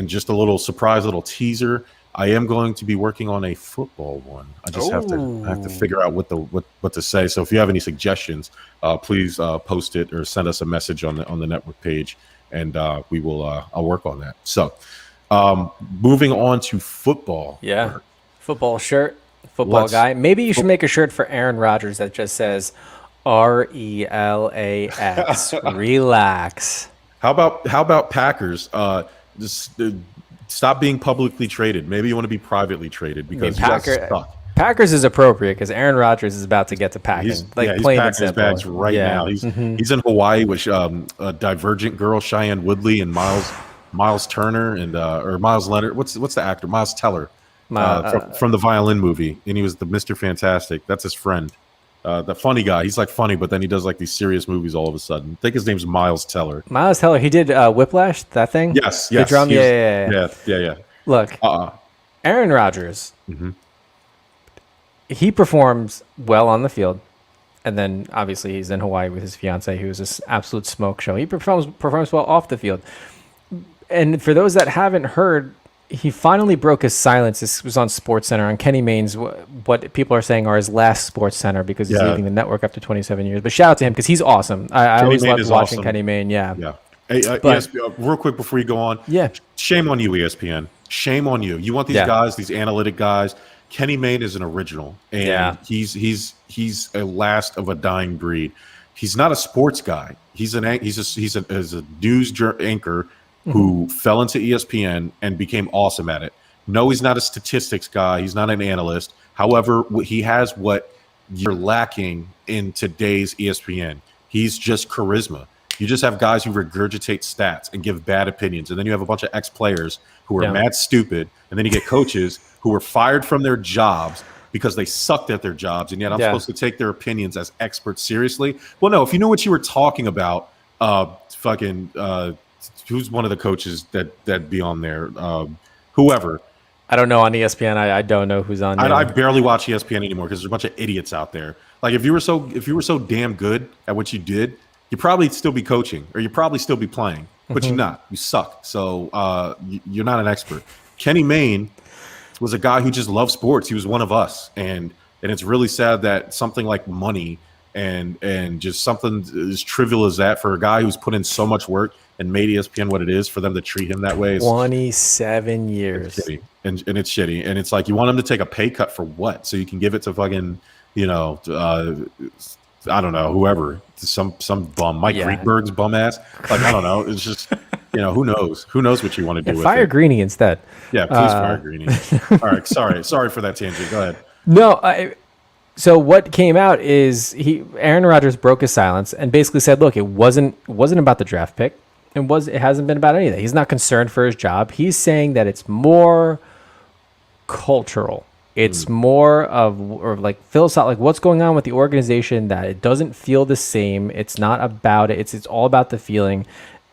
Speaker 2: just a little surprise, little teaser. I am going to be working on a football one. I just have to figure out what to say. So if you have any suggestions, please post it or send us a message on the network page, and we will. I'll work on that. So moving on to football.
Speaker 1: Yeah, football shirt. Football guy. Maybe you should make a shirt for Aaron Rodgers that just says RELAX. Relax.
Speaker 2: How about Packers? Just stop being publicly traded. Maybe you want to be privately traded because you guys suck.
Speaker 1: Packers is appropriate because Aaron Rodgers is about to get to packing.
Speaker 2: He's packing his bags right now. He's in Hawaii with a Divergent girl, Cheyenne Woodley, and Miles Turner and or Miles Leonard. What's the actor? Miles Teller. From the Violin movie, and he was the Mr. Fantastic. That's his friend, the funny guy. He's funny, but then he does these serious movies all of a sudden. I think his name's Miles Teller.
Speaker 1: Miles Teller. He did Whiplash, that thing.
Speaker 2: Yes.
Speaker 1: The drum. Yeah. Look, Aaron Rodgers. He performs well on the field, and then obviously he's in Hawaii with his fiance, who is this absolute smoke show. He performs well off the field. And for those that haven't heard, he finally broke his silence. This was on SportsCenter on Kenny Mayne's, what people are saying are his last SportsCenter because he's leaving the network after 27 years. But shout out to him because he's awesome. I always loved watching Kenny Mayne. Yeah.
Speaker 2: Hey, but, real quick before you go on.
Speaker 1: Yeah.
Speaker 2: Shame on you, ESPN. Shame on you. You want these guys, these analytic guys. Kenny Mayne is an original, and he's a last of a dying breed. He's not a sports guy. He's a news anchor who fell into ESPN and became awesome at it. No, he's not a statistics guy. He's not an analyst. However, he has what you're lacking in today's ESPN. He's just charisma. You just have guys who regurgitate stats and give bad opinions. And then you have a bunch of ex-players who are mad stupid. And then you get coaches who were fired from their jobs because they sucked at their jobs. And yet I'm supposed to take their opinions as experts seriously. Well, no, if you knew what you were talking about, who's one of the coaches that be on there? Whoever.
Speaker 1: I don't know on ESPN. I don't know who's on there.
Speaker 2: I barely watch ESPN anymore because there's a bunch of idiots out there. Like if you were so damn good at what you did, you'd probably still be coaching or you'd probably still be playing, but you're not. You suck. So you're not an expert. Kenny Mayne was a guy who just loved sports. He was one of us, and it's really sad that something like money and just something as trivial as that for a guy who's put in so much work and made ESPN what it is, for them to treat him that way.
Speaker 1: 27 years.
Speaker 2: It's shitty. And it's shitty. And it's like, you want him to take a pay cut for what? So you can give it to fucking, I don't know, whoever, some bum, Mike Greenberg's bum ass. Like, I don't know. It's just, who knows? Who knows what you want to do with
Speaker 1: fire
Speaker 2: it?
Speaker 1: Greeny instead.
Speaker 2: Yeah, please fire Greeny. All right, sorry for that tangent. Go ahead.
Speaker 1: No, so what came out is Aaron Rodgers broke his silence and basically said, look, it wasn't about the draft pick. It hasn't been about anything. He's not concerned for his job. He's saying that it's more cultural. It's more of like philosophical, like what's going on with the organization, that it doesn't feel the same. It's not about it. It's all about the feeling.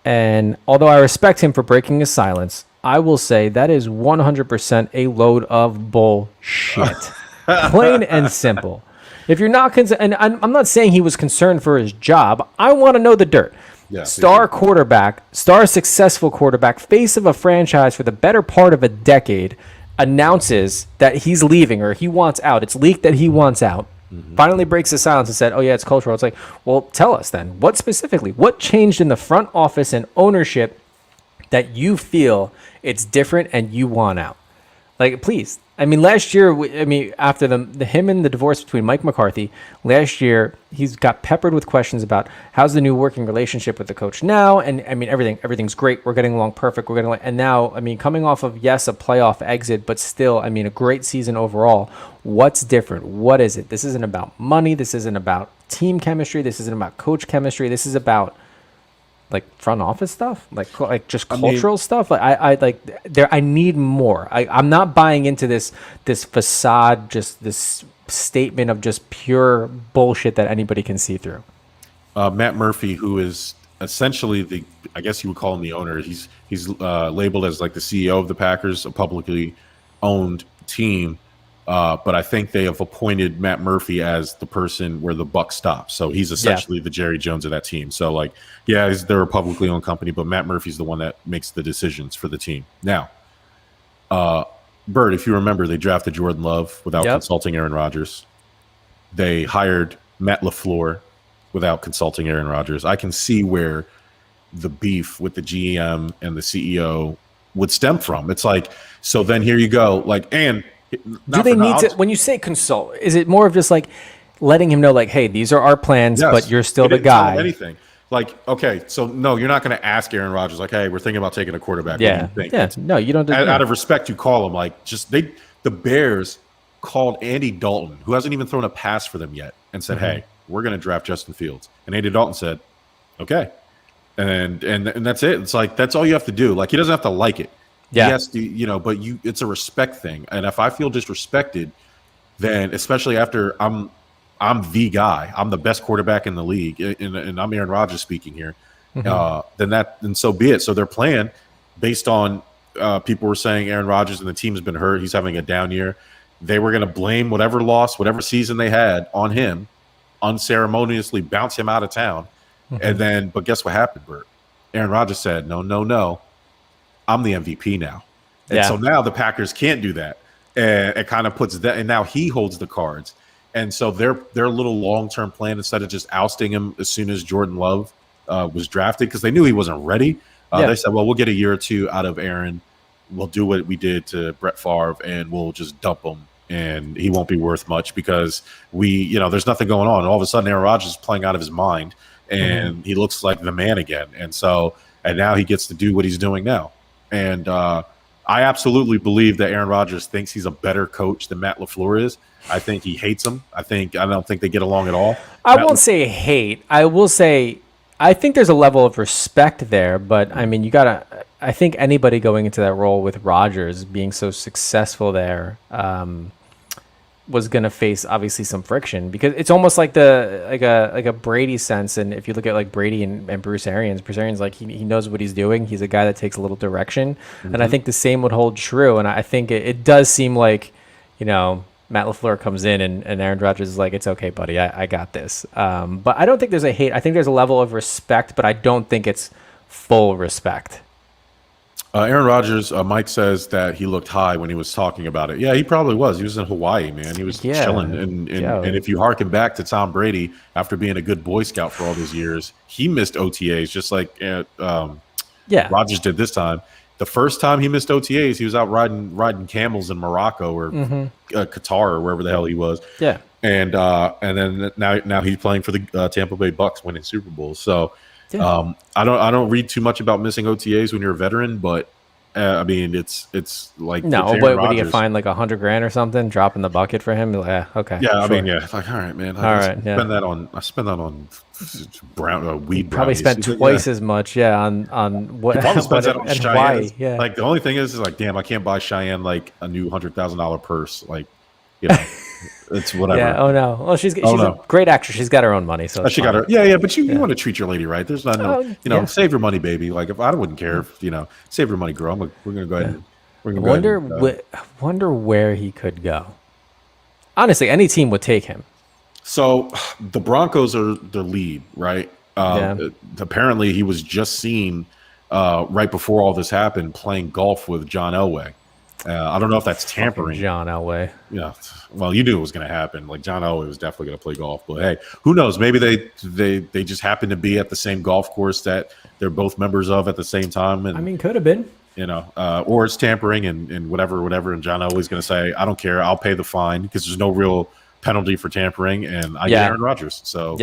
Speaker 1: And although I respect him for breaking his silence, I will say that is 100% a load of bullshit. Plain and simple. If you're not and I'm not saying he was concerned for his job. I want to know the dirt. Yeah, star successful quarterback, face of a franchise for the better part of a decade, announces that he's leaving or he wants out. It's leaked that he wants out. Finally breaks the silence and said, oh yeah, it's cultural. It's like, well, tell us then. What specifically? What changed in the front office and ownership that you feel it's different and you want out? Like, please. I mean, last year, after him and the divorce between Mike McCarthy, last year, he's got peppered with questions about how's the new working relationship with the coach now. And I mean, everything's great. We're getting along perfect. And now, coming off of, yes, a playoff exit, but still, a great season overall. What's different? What is it? This isn't about money. This isn't about team chemistry. This isn't about coach chemistry. This is about like front office stuff, like just cultural stuff. Like I need more. I'm not buying into this facade, just this statement of just pure bullshit that anybody can see through.
Speaker 2: Matt Murphy, who is essentially I guess you would call him the owner. He's labeled as like the CEO of the Packers, a publicly owned team. But I think they have appointed Matt Murphy as the person where the buck stops. So he's essentially the Jerry Jones of that team. So they're a publicly owned company, but Matt Murphy's the one that makes the decisions for the team. Now, Bert, if you remember, they drafted Jordan Love without consulting Aaron Rodgers. They hired Matt LaFleur without consulting Aaron Rodgers. I can see where the beef with the GM and the CEO would stem from. It's like, so then here you go.
Speaker 1: Do they need to, when you say consult, is it more of just like letting him know, like, hey, these are our plans, but you're still the guy?
Speaker 2: Anything. Like, okay, so no, you're not going to ask Aaron Rodgers, like, hey, we're thinking about taking a quarterback.
Speaker 1: Yeah.
Speaker 2: What do you think?
Speaker 1: Yeah. No, you don't.
Speaker 2: Out of respect, you call him. Like, the Bears called Andy Dalton, who hasn't even thrown a pass for them yet, and said, hey, we're going to draft Justin Fields. And Andy Dalton said, okay. And that's it. It's like, that's all you have to do. Like, he doesn't have to like it.
Speaker 1: Yeah.
Speaker 2: Yes, but it's a respect thing. And if I feel disrespected, then especially after I'm the guy, I'm the best quarterback in the league, and I'm Aaron Rodgers speaking here, then so be it. So their plan, based on people were saying Aaron Rodgers and the team has been hurt, he's having a down year. They were going to blame whatever loss, whatever season they had on him, unceremoniously bounce him out of town. But guess what happened, Bert? Aaron Rodgers said, no. I'm the MVP now. And so now the Packers can't do that. And it kind of puts that, and now he holds the cards. And so their little long-term plan, instead of just ousting him as soon as Jordan Love was drafted, because they knew he wasn't ready, they said, well, we'll get a year or two out of Aaron. We'll do what we did to Brett Favre, and we'll just dump him, and he won't be worth much because there's nothing going on. And all of a sudden, Aaron Rodgers is playing out of his mind, and he looks like the man again. And now he gets to do what he's doing now. And I absolutely believe that Aaron Rodgers thinks he's a better coach than Matt LaFleur is. I think he hates him. I don't think they get along at all.
Speaker 1: I won't say hate. I will say I think there's a level of respect there, but I mean, I think anybody going into that role with Rodgers being so successful there was going to face obviously some friction, because it's almost like a Brady sense. And if you look at like Brady and Bruce Arians like he knows what he's doing. He's a guy that takes a little direction. Mm-hmm. And I think the same would hold true. And I think it does seem like, Matt LaFleur comes in and Aaron Rodgers is like, it's okay, buddy. I got this. But I don't think there's a hate. I think there's a level of respect, but I don't think it's full respect.
Speaker 2: Aaron Rodgers, Mike says that he looked high when he was talking about it. Yeah, he probably was. He was in Hawaii, man. He was chilling. And if you harken back to Tom Brady, after being a good Boy Scout for all those years, he missed OTAs just like Rodgers did this time. The first time he missed OTAs, he was out riding camels in Morocco or Qatar or wherever the hell he was. Yeah, and then now he's playing for the Tampa Bay Bucks, winning Super Bowls. So I don't read too much about missing OTAs when you're a veteran, but I mean it's like
Speaker 1: no. But what do you find, like $100,000 or something, drop in the bucket for him? Like, okay,
Speaker 2: yeah, I mean, yeah, like all right, man. I spend that on weed.
Speaker 1: Probably spent twice as much, on what?
Speaker 2: Probably spends that on Cheyenne.
Speaker 1: Why? Yeah,
Speaker 2: like the only thing is like, damn, I can't buy Cheyenne like a new $100,000 purse. Like, it's whatever.
Speaker 1: Yeah. Oh no. Well, she's a great actress. She's got her own money, so
Speaker 2: she got her. Yeah. But you want to treat your lady right. There's not save your money, baby. Like if I wouldn't care if save your money, girl. We're gonna go ahead. We're gonna
Speaker 1: wonder where he could go. Honestly, any team would take him.
Speaker 2: So the Broncos are the lead, right? Apparently, he was just seen right before all this happened playing golf with John Elway. I don't know if that's tampering.
Speaker 1: John Elway.
Speaker 2: Yeah. Well, you knew it was going to happen. Like John Elway was definitely going to play golf. But hey, who knows? Maybe they just happen to be at the same golf course that they're both members of at the same time. And
Speaker 1: I mean, could have been.
Speaker 2: Or it's tampering and whatever. And John Elway's going to say, I don't care. I'll pay the fine because there's no real penalty for tampering, and I get Aaron Rodgers. So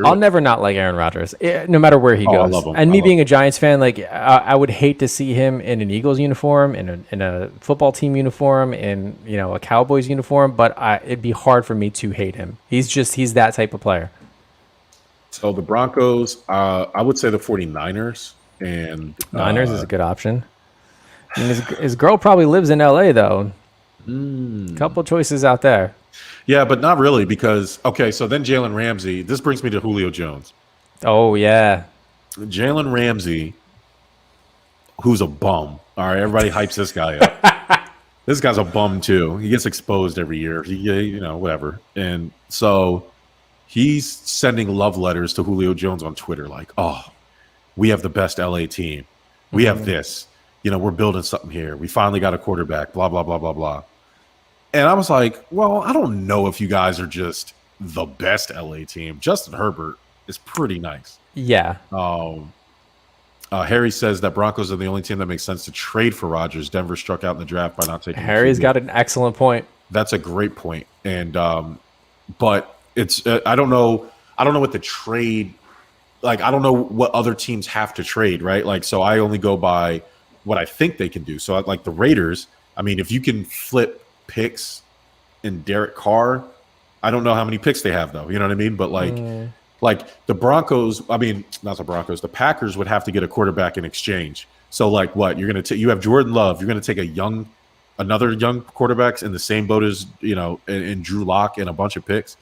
Speaker 1: I'll never not like Aaron Rodgers, no matter where he goes. I love him. And me being a Giants fan, like I would hate to see him in an Eagles uniform, in a football team uniform, in a Cowboys uniform. But it'd be hard for me to hate him. He's that type of player.
Speaker 2: So the Broncos, I would say the 49ers, and
Speaker 1: Niners is a good option. I mean, his girl probably lives in LA though. Couple choices out there.
Speaker 2: Yeah, but not really because, so then Jalen Ramsey, this brings me to Julio Jones.
Speaker 1: Oh, yeah.
Speaker 2: Jalen Ramsey, who's a bum. All right, everybody hypes this guy up. This guy's a bum, too. He gets exposed every year, whatever. And so he's sending love letters to Julio Jones on Twitter like, oh, we have the best LA team. We have this. We're building something here. We finally got a quarterback, blah, blah, blah, blah, blah. And I was like, well, I don't know if you guys are just the best LA team. Justin Herbert is pretty nice.
Speaker 1: Yeah.
Speaker 2: Harry says that Broncos are the only team that makes sense to trade for Rodgers. Denver struck out in the draft by not taking
Speaker 1: Harry's got an excellent point.
Speaker 2: That's a great point. And but it's I don't know what the trade, like I don't know what other teams have to trade, right? Like so I only go by what I think they can do. So like the Raiders, I mean, if you can flip picks in Derek Carr, I don't know how many picks they have though. You know what I mean? But like the Broncos, I mean, not the Broncos, the Packers would have to get a quarterback in exchange. So like what you're going to you have Jordan Love, you're going to take another young quarterbacks in the same boat as, in Drew Lock and a bunch of picks.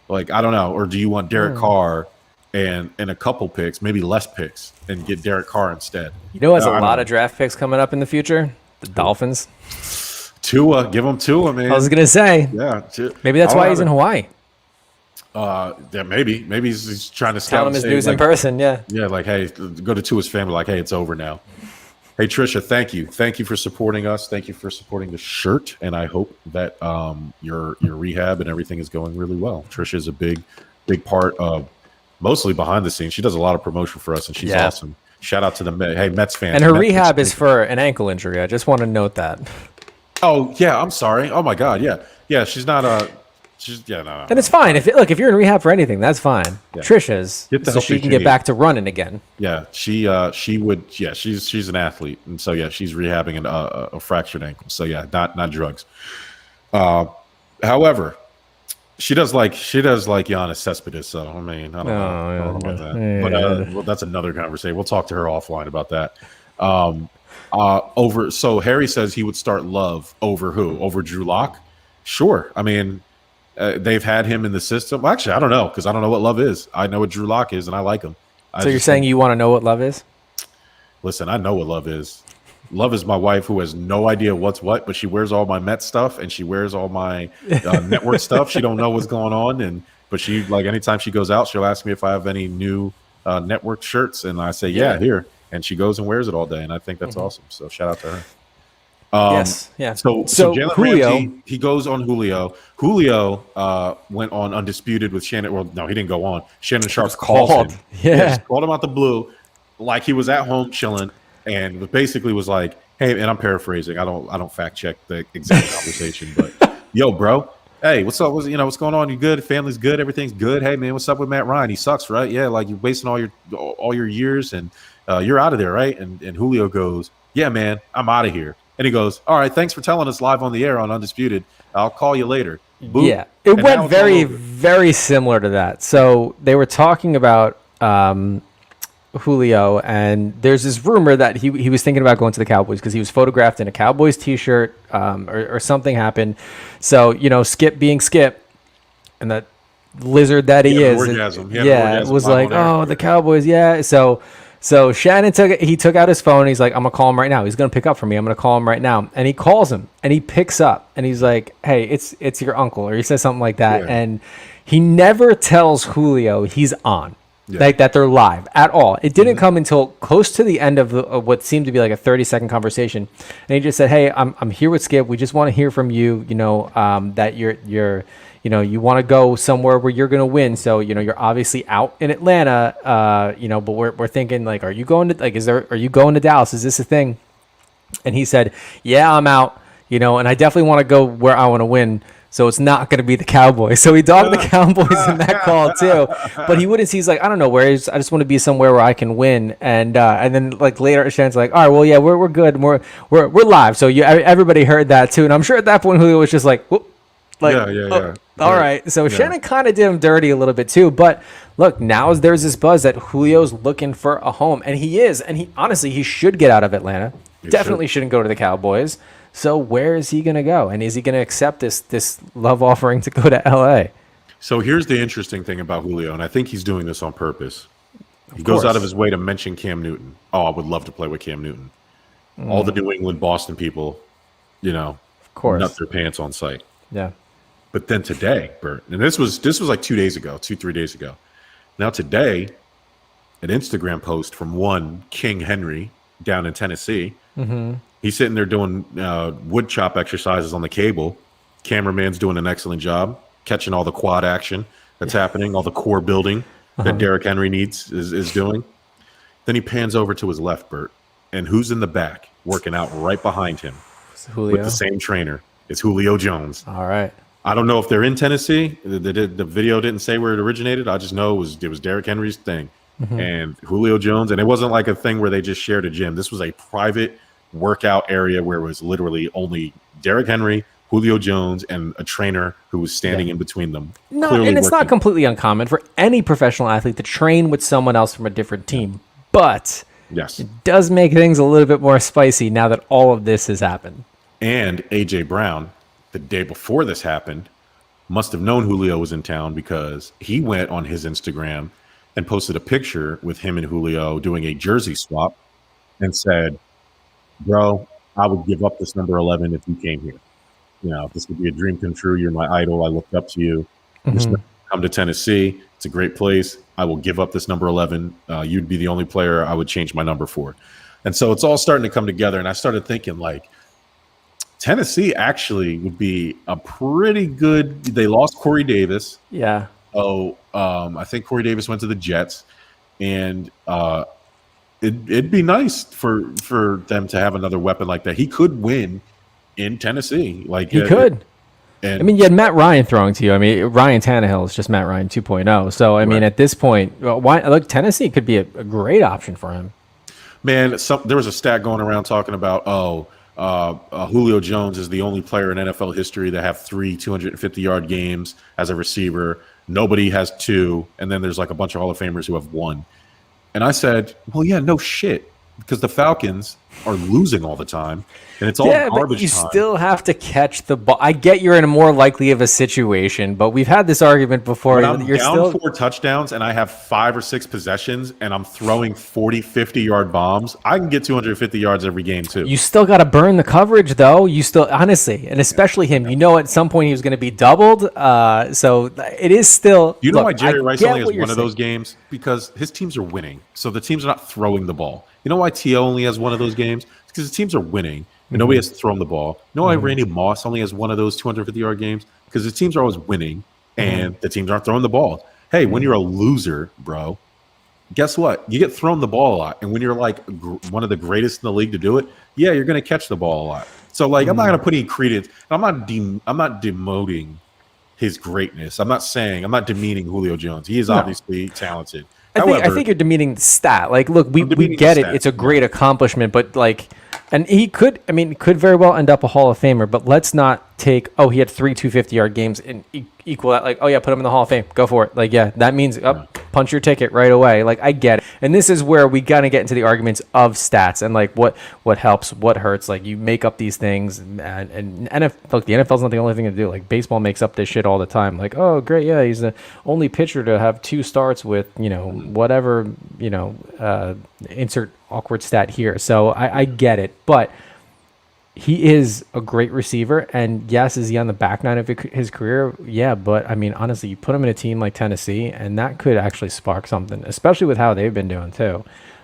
Speaker 2: Like, I don't know. Or do you want Derek Carr and a couple picks, maybe less picks, and get Derek Carr instead?
Speaker 1: Has a lot of draft picks coming up in the future? The Dolphins.
Speaker 2: Tua, give him Tua, man.
Speaker 1: I was gonna say, maybe that's why he's in Hawaii.
Speaker 2: Yeah, maybe he's trying to scout.
Speaker 1: Tell him his news in person. Yeah,
Speaker 2: like, hey, go to Tua's family. Like, hey, it's over now. Hey Trisha, thank you. Thank you for supporting us. Thank you for supporting the shirt. And I hope that your rehab and everything is going really well. Trisha is a big part of mostly behind the scenes. She does a lot of promotion for us and she's awesome. Shout out to the Mets fans.
Speaker 1: And her rehab is for an ankle injury. I just want to note that.
Speaker 2: Oh yeah, I'm sorry. Oh my God, yeah. Yeah, she's not no.
Speaker 1: And it's fine. If you're in rehab for anything, that's fine. Yeah. Trisha's, so she can get back to running again.
Speaker 2: Yeah, she would. Yeah, she's an athlete, and so yeah, she's rehabbing a fractured ankle. So yeah, not drugs. However, she does like Giannis Cespedes. So I mean, I don't know about that. Yeah. But well, that's another conversation. We'll talk to her offline about that. So Harry says he would start Love over who? Over Drew Lock? Sure. I mean. They've had him in the system. Well, actually, I don't know because I don't know what Love is. I know what Drew Lock is, and I like him.
Speaker 1: So you're saying you want to know what Love is?
Speaker 2: Listen, I know what Love is. Love is my wife who has no idea what's what, but she wears all my Met stuff and she wears all my network stuff. She don't know what's going on, but she like anytime she goes out, she'll ask me if I have any new network shirts, and I say here, and she goes and wears it all day, and I think that's awesome. So shout out to her.
Speaker 1: Yes. Yeah.
Speaker 2: So Jalen
Speaker 1: Julio,
Speaker 2: Ramsey, he goes on Julio. Julio went on Undisputed with Shannon. Well, no, he didn't go on. Shannon Sharp called him.
Speaker 1: Yeah.
Speaker 2: Called him out the blue, like he was at home chilling, and basically was like, "Hey," and I'm paraphrasing. I don't fact check the exact conversation, but yo, bro. Hey, what's up? What's going on? You good? Family's good. Everything's good. Hey, man, what's up with Matt Ryan? He sucks, right? Yeah, like you're wasting all your years, and you're out of there, right? And Julio goes, "Yeah, man, I'm out of here." And he goes, "All right, thanks for telling us live on the air on Undisputed. I'll call you later." Boop.
Speaker 1: Yeah, it went very, very similar to that. So they were talking about Julio, and there's this rumor that he was thinking about going to the Cowboys because he was photographed in a Cowboys T-shirt or something happened. So, Skip being Skip and that lizard that he is. It was like, oh, the Cowboys, yeah. So Shannon took out his phone. He's like, I'm going to call him right now. He's going to pick up for me. I'm going to call him right now. And he calls him and he picks up and he's like, hey, it's your uncle. Or he says something like that. Yeah. And he never tells Julio he's on, like that they're live at all. It didn't come until close to the end of what seemed to be like a 30-second conversation. And he just said, hey, I'm here with Skip. We just want to hear from you, that you're you want to go somewhere where you're going to win. So, you're obviously out in Atlanta, but we're thinking like, are you going to are you going to Dallas? Is this a thing? And he said, yeah, I'm out, and I definitely want to go where I want to win. So it's not going to be the Cowboys. So he dogged the Cowboys in that call too, but he wouldn't. He's like, I don't know where. I just want to be somewhere where I can win. And then like later, Shannon's like, all right, well, yeah, we're good. We're live. So everybody heard that too. And I'm sure at that point, Julio was just like, whoop. Like, all right. So Shannon kind of did him dirty a little bit too. But look, now there's this buzz that Julio's looking for a home. And he is. And he should get out of Atlanta. Definitely shouldn't go to the Cowboys. So where is he going to go? And is he going to accept this love offering to go to L.A.?
Speaker 2: So here's the interesting thing about Julio. And I think he's doing this on purpose. He goes out of his way to mention Cam Newton. Oh, I would love to play with Cam Newton. All the New England, Boston people, of course, nut their pants on sight.
Speaker 1: Yeah.
Speaker 2: But then today, Bert, and this was like 3 days ago. Now today, an Instagram post from one King Henry down in Tennessee. Mm-hmm. He's sitting there doing wood chop exercises on the cable. Cameraman's doing an excellent job catching all the quad action that's happening, all the core building that Derrick Henry is doing. Then he pans over to his left, Bert, and who's in the back working out right behind him with the same trainer? It's Julio Jones.
Speaker 1: All right.
Speaker 2: I don't know if they're in Tennessee. The video didn't say where it originated. I just know it was Derrick Henry's thing. Mm-hmm. And Julio Jones, and it wasn't like a thing where they just shared a gym. This was a private workout area where it was literally only Derrick Henry, Julio Jones, and a trainer who was standing in between them.
Speaker 1: No, and it's not completely uncommon for any professional athlete to train with someone else from a different team. But
Speaker 2: yes,
Speaker 1: it does make things a little bit more spicy now that all of this has happened.
Speaker 2: And A.J. Brown, the day before this happened, must have known Julio was in town because he went on his Instagram and posted a picture with him and Julio doing a jersey swap and said, bro, I would give up this number 11 if you came here. This would be a dream come true. You're my idol. I looked up to you. Mm-hmm. Come to Tennessee. It's a great place. I will give up this number 11. You'd be the only player I would change my number for. And so it's all starting to come together. And I started thinking, like, Tennessee actually would be a pretty good. They lost Corey Davis.
Speaker 1: Yeah.
Speaker 2: Oh, I think Corey Davis went to the Jets, and it'd be nice for them to have another weapon like that. He could win in Tennessee. Like
Speaker 1: he could.
Speaker 2: And
Speaker 1: I mean, you had Matt Ryan throwing to you. I mean, Ryan Tannehill is just Matt Ryan 2.0. So, I mean, at this point, why look, Tennessee could be a great option for him.
Speaker 2: Man, there was a stat going around talking about, Julio Jones is the only player in NFL history to have 3 250-yard games as a receiver. Nobody has 2, and then there's like a bunch of Hall of Famers who have 1. And I said, well, yeah, no shit, because the Falcons are losing all the time, and it's all garbage
Speaker 1: but you
Speaker 2: time.
Speaker 1: still have to catch the ball. I get you're in a more likely of a situation, but we've had this argument before.
Speaker 2: When I'm
Speaker 1: you're
Speaker 2: down
Speaker 1: still
Speaker 2: 4 touchdowns and I have 5 or 6 possessions and I'm throwing 40, 50-yard bombs, I can get 250 yards every game too.
Speaker 1: You still got to burn the coverage, though. You still, honestly, and especially him. You know, at some point he was going to be doubled. So it is still.
Speaker 2: You know why Jerry Rice only has one of those games? Because his teams are winning. So the teams are not throwing the ball. You know why T.O. only has one of those games? It's because the teams are winning and nobody has thrown the ball. You know why Randy Moss only has one of those 250-yard games? Because the teams are always winning and the teams aren't throwing the ball. Hey, when you're a loser, bro, guess what? You get thrown the ball a lot. And when you're like one of the greatest in the league to do it, yeah, you're going to catch the ball a lot. So like, I'm not going to put any credence. I'm not demoting his greatness. I'm not demeaning Julio Jones. He is obviously talented.
Speaker 1: I think you're demeaning the stat. Like, look, we get it. It's a great accomplishment, but like, and he could very well end up a Hall of Famer, but let's not take, he had 3 250-yard games and equal that. Like, put him in the Hall of Fame. Go for it. Like, yeah, that means punch your ticket right away. Like, I get it. And this is where we got to get into the arguments of stats and like what helps, what hurts. Like, you make up these things and look, the NFL's not the only thing to do. Like, baseball makes up this shit all the time. Like, oh, great. Yeah, he's the only pitcher to have 2 starts with, whatever, insert awkward stat here. So I get it, but he is a great receiver, and yes, is he on the back nine of his career? Yeah, but I mean, honestly, you put him in a team like Tennessee, and that could actually spark something, especially with how they've been doing too.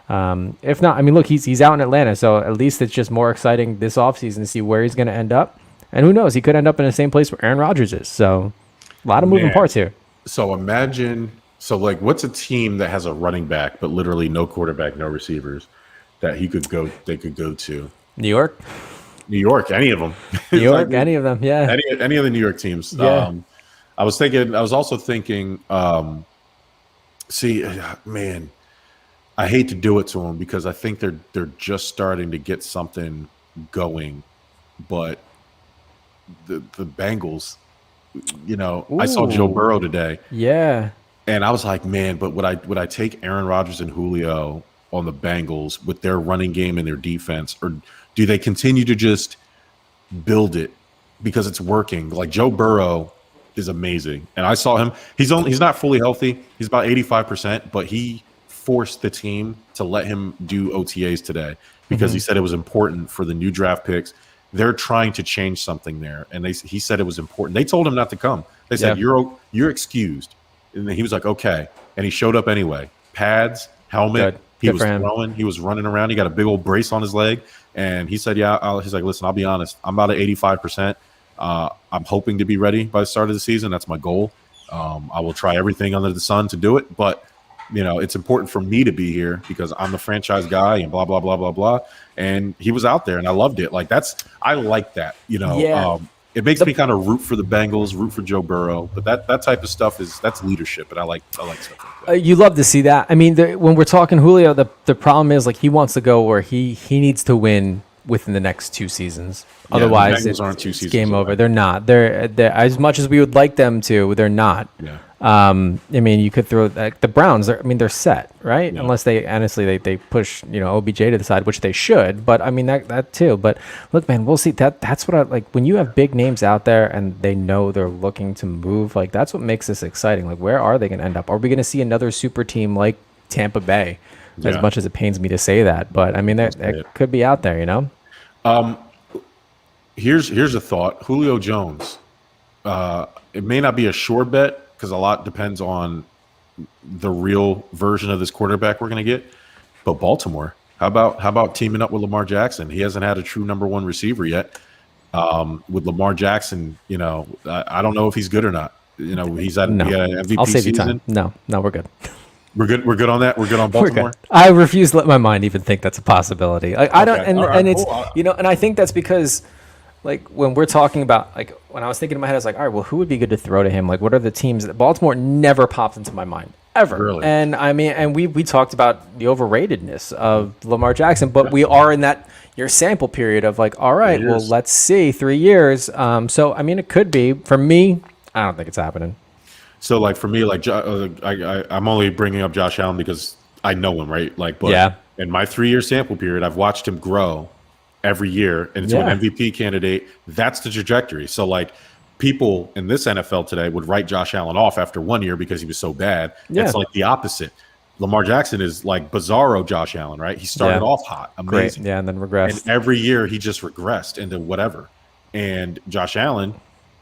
Speaker 1: If not, I mean, look, he's out in Atlanta, so at least it's just more exciting this offseason to see where he's going to end up, and who knows, he could end up in the same place where Aaron Rodgers is. So a lot of moving parts here.
Speaker 2: So imagine, what's a team that has a running back but literally no quarterback, no receivers that they could go to? New York, any of them.
Speaker 1: Any of them, yeah.
Speaker 2: Any of the New York teams.
Speaker 1: Yeah.
Speaker 2: I was also thinking, man, I hate to do it to them because I think they're just starting to get something going, but the Bengals, I saw Joe Burrow today.
Speaker 1: Yeah.
Speaker 2: And I was like, man, but would I take Aaron Rodgers and Julio on the Bengals with their running game and their defense, or do they continue to just build it because it's working? Like, Joe Burrow is amazing, and I saw him. He's not fully healthy. He's about 85%, but he forced the team to let him do OTAs today because he said it was important for the new draft picks. They're trying to change something there, and he said it was important. They told him not to come. They said, you're excused, and he was like, okay, and he showed up anyway. Pads, helmet. He was throwing. He was running around. He got a big old brace on his leg. And he said, he's like, listen, I'll be honest. I'm about at 85%. I'm hoping to be ready by the start of the season. That's my goal. I will try everything under the sun to do it. But, it's important for me to be here because I'm the franchise guy and blah, blah, blah, blah, blah. And he was out there and I loved it. Like, I like that,
Speaker 1: Yeah.
Speaker 2: It makes me kind of root for the Bengals, root for Joe Burrow, but that type of stuff that's leadership, and I like stuff like that.
Speaker 1: You love to see that. I mean, when we're talking Julio, the problem is like he wants to go where he needs to win within the next 2 seasons.
Speaker 2: Yeah,
Speaker 1: otherwise, it's game over. They're not. They're as much as we would like them to. They're not.
Speaker 2: Yeah.
Speaker 1: I mean, you could throw the Browns. They're set, right?
Speaker 2: Yeah.
Speaker 1: Unless they push OBJ to the side, which they should. But I mean that too. But look, man, we'll see. That's what I like when you have big names out there and they know they're looking to move. Like, that's what makes this exciting. Like, where are they going to end up? Are we going to see another super team like Tampa Bay? As much as it pains me to say that, but I mean that could be out there.
Speaker 2: Here's a thought. Julio Jones. It may not be a sure bet because a lot depends on the real version of this quarterback we're going to get. But Baltimore, How about teaming up with Lamar Jackson? He hasn't had a true number one receiver yet. With Lamar Jackson, I don't know if he's good or not. He's had,
Speaker 1: No,
Speaker 2: he had an MVP
Speaker 1: I'll save
Speaker 2: season.
Speaker 1: you time. No, we're good.
Speaker 2: We're good. We're good on that. We're good on
Speaker 1: We're
Speaker 2: Baltimore.
Speaker 1: good. I refuse to let my mind even think that's a possibility. I don't,
Speaker 2: Okay.
Speaker 1: and,
Speaker 2: All right,
Speaker 1: and it's
Speaker 2: cool.
Speaker 1: and I think that's because, like, when we're talking about, like, when I was thinking in my head, I was like, all right, well, who would be good to throw to him? Like, what are the teams that Baltimore never popped into my mind ever?
Speaker 2: Really?
Speaker 1: And I mean, and we talked about the overratedness of Lamar Jackson, but we are in that your sample period of like, all right, well, let's see, 3 years. So I mean, it could be for me. I don't think it's happening.
Speaker 2: So, like, for me, like, I'm only bringing up Josh Allen because I know him, right? Like, but
Speaker 1: Yeah.
Speaker 2: in my 3-year sample period, I've watched him grow every year into an MVP candidate. That's the trajectory. So, like, people in this NFL today would write Josh Allen off after 1 year because he was so bad.
Speaker 1: Yeah.
Speaker 2: It's like the opposite. Lamar Jackson is like bizarro Josh Allen, right? He started off hot, amazing.
Speaker 1: Great. Yeah, and then regressed.
Speaker 2: And every year he just regressed into whatever. And Josh Allen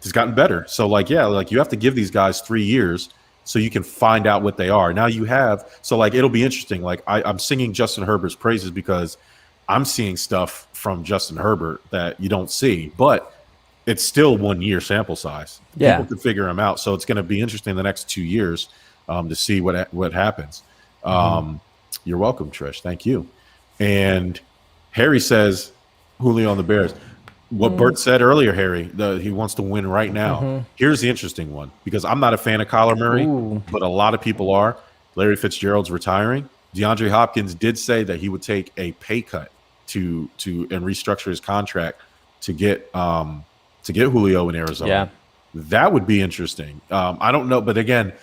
Speaker 2: has gotten better. So, like, yeah, like, you have to give these guys 3 years so you can find out what they are. Now you have, so, like, it'll be interesting. Like, I'm singing Justin Herbert's praises because I'm seeing stuff from Justin Herbert that you don't see, but it's still 1 year sample size.
Speaker 1: Yeah.
Speaker 2: People can figure him out. So it's going to be interesting the next 2 years to see what happens. You're welcome, Trish. Thank you. And Harry says, Julio on the Bears. What Bert said earlier, Harry, he wants to win right now. Here's the interesting one, because I'm not a fan of Kyler Murray, but a lot of people are. Larry Fitzgerald's retiring. DeAndre Hopkins did say that he would take a pay cut to and restructure his contract to get Julio in Arizona.
Speaker 1: Yeah.
Speaker 2: That would be interesting. I don't know, but again,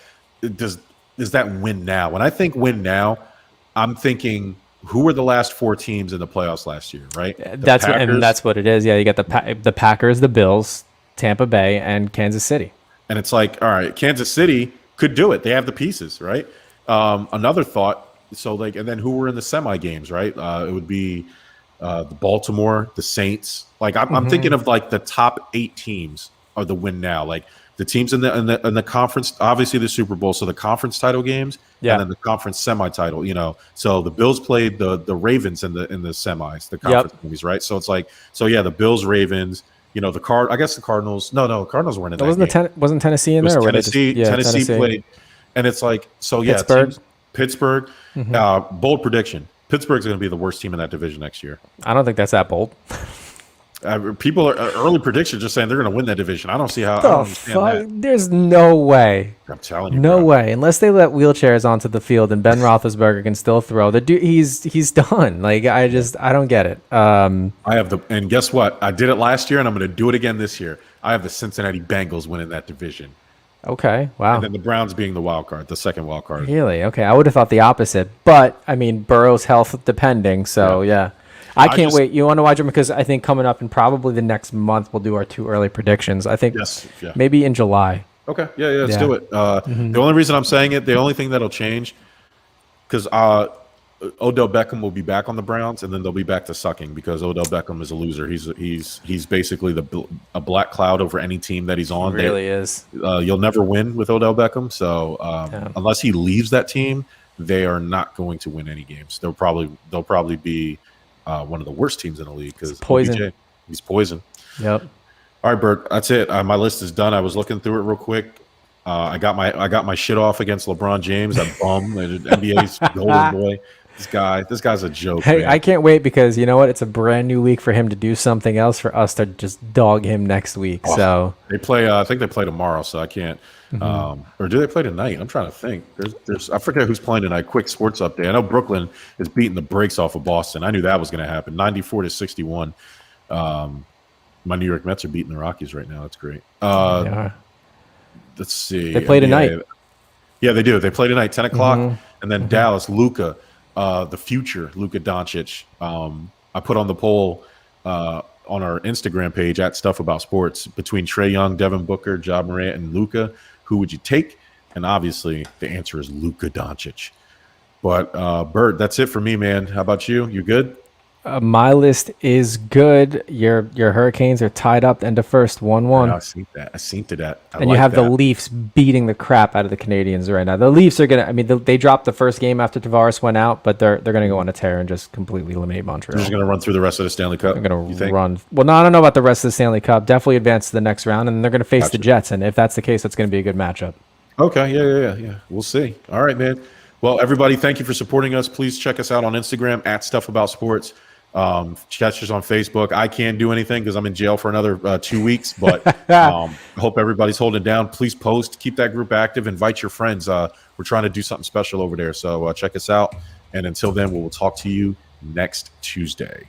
Speaker 2: does that win now? When I think win now, I'm thinking, who were the last 4 teams in the playoffs last year, right?
Speaker 1: That's what it is. Yeah, you got the Packers, the Bills, Tampa Bay, and Kansas City.
Speaker 2: And it's like, all right, Kansas City could do it. They have the pieces, right? Another thought. So, like, and then who were in the semi games, right? It would be the Baltimore, the Saints. Like, I'm thinking of like the top 8 teams are the win now. Like, the teams in the conference, obviously the Super Bowl, so the conference title games, and then the conference semi-title. So the Bills played the Ravens in the semis, the conference games, right? So it's like, the Bills, Ravens. I guess the Cardinals. No, the Cardinals weren't in that.
Speaker 1: Wasn't Tennessee in there? Or
Speaker 2: Tennessee played, and it's like, so yeah, Pittsburgh. Bold prediction: Pittsburgh's going to be the worst team in that division next year.
Speaker 1: I don't think that's that bold.
Speaker 2: People are early predictions just saying they're going to win that division. I don't see how. I don't understand that.
Speaker 1: There's no way.
Speaker 2: I'm telling you,
Speaker 1: no way. Unless they let wheelchairs onto the field and Ben Roethlisberger can still throw. The dude, he's done. Like, I don't get it.
Speaker 2: And guess what? I did it last year, and I'm going to do it again this year. I have the Cincinnati Bengals winning that division.
Speaker 1: Okay, wow.
Speaker 2: And then the Browns being the wild card, the second wild card.
Speaker 1: Really? Okay, I would have thought the opposite. But I mean, Burrow's health depending. So yeah. I can't wait. You want to watch them, because I think coming up in probably the next month we'll do our 2 early predictions. I think maybe in July.
Speaker 2: Okay, let's do it. The only reason I'm saying it, the only thing that'll change, because Odell Beckham will be back on the Browns, and then they'll be back to sucking because Odell Beckham is a loser. He's basically a black cloud over any team that he's on.
Speaker 1: He really is.
Speaker 2: You'll never win with Odell Beckham. So unless he leaves that team, they are not going to win any games. They'll probably be one of the worst teams in the league because
Speaker 1: poison.
Speaker 2: He's poison.
Speaker 1: Yep.
Speaker 2: All right, Bert. That's it. My list is done. I was looking through it real quick. I got my shit off against LeBron James. That bum, NBA's golden boy. This guy's a joke.
Speaker 1: Hey,
Speaker 2: man.
Speaker 1: I can't wait, because you know what? It's a brand new week for him to do something else, for us to just dog him next week. So
Speaker 2: they play. I think they play tomorrow, so I can't. Or do they play tonight? I'm trying to think. There's I forget who's playing tonight. Quick sports update. I know Brooklyn is beating the brakes off of Boston. I knew that was going to happen. 94-61. My New York Mets are beating the Rockies right now. That's great. Let's see.
Speaker 1: They play tonight.
Speaker 2: Yeah, they do. They play tonight, 10 o'clock, and then Dallas, Luka, the future Luka Doncic. I put on the poll on our Instagram page at Stuff About Sports between Trae Young, Devin Booker, Ja Morant, and Luka. Who would you take? And obviously, the answer is Luka Doncic. But Bert, that's it for me, man. How about you? You good?
Speaker 1: My list is good. Your Hurricanes are tied up end of first, 1-1.
Speaker 2: Yeah, I seen that. I seen to that.
Speaker 1: And you have the Leafs beating the crap out of the Canadians right now. The Leafs are gonna. I mean, they dropped the first game after Tavares went out, but they're gonna go on a tear and just completely eliminate Montreal.
Speaker 2: They're just gonna run through the rest of the Stanley Cup.
Speaker 1: They're gonna run. Well, no, I don't know about the rest of the Stanley Cup. Definitely advance to the next round, and they're gonna face the Jets. And if that's the case, that's gonna be a good matchup.
Speaker 2: Okay, yeah. We'll see. All right, man. Well, everybody, thank you for supporting us. Please check us out on Instagram at Stuff About Sports. Catch us on Facebook. I can't do anything because I'm in jail for another 2 weeks, but hope everybody's holding it down. Please post, keep that group active, invite your friends. We're trying to do something special over there, so check us out. And until then, we will talk to you next Tuesday.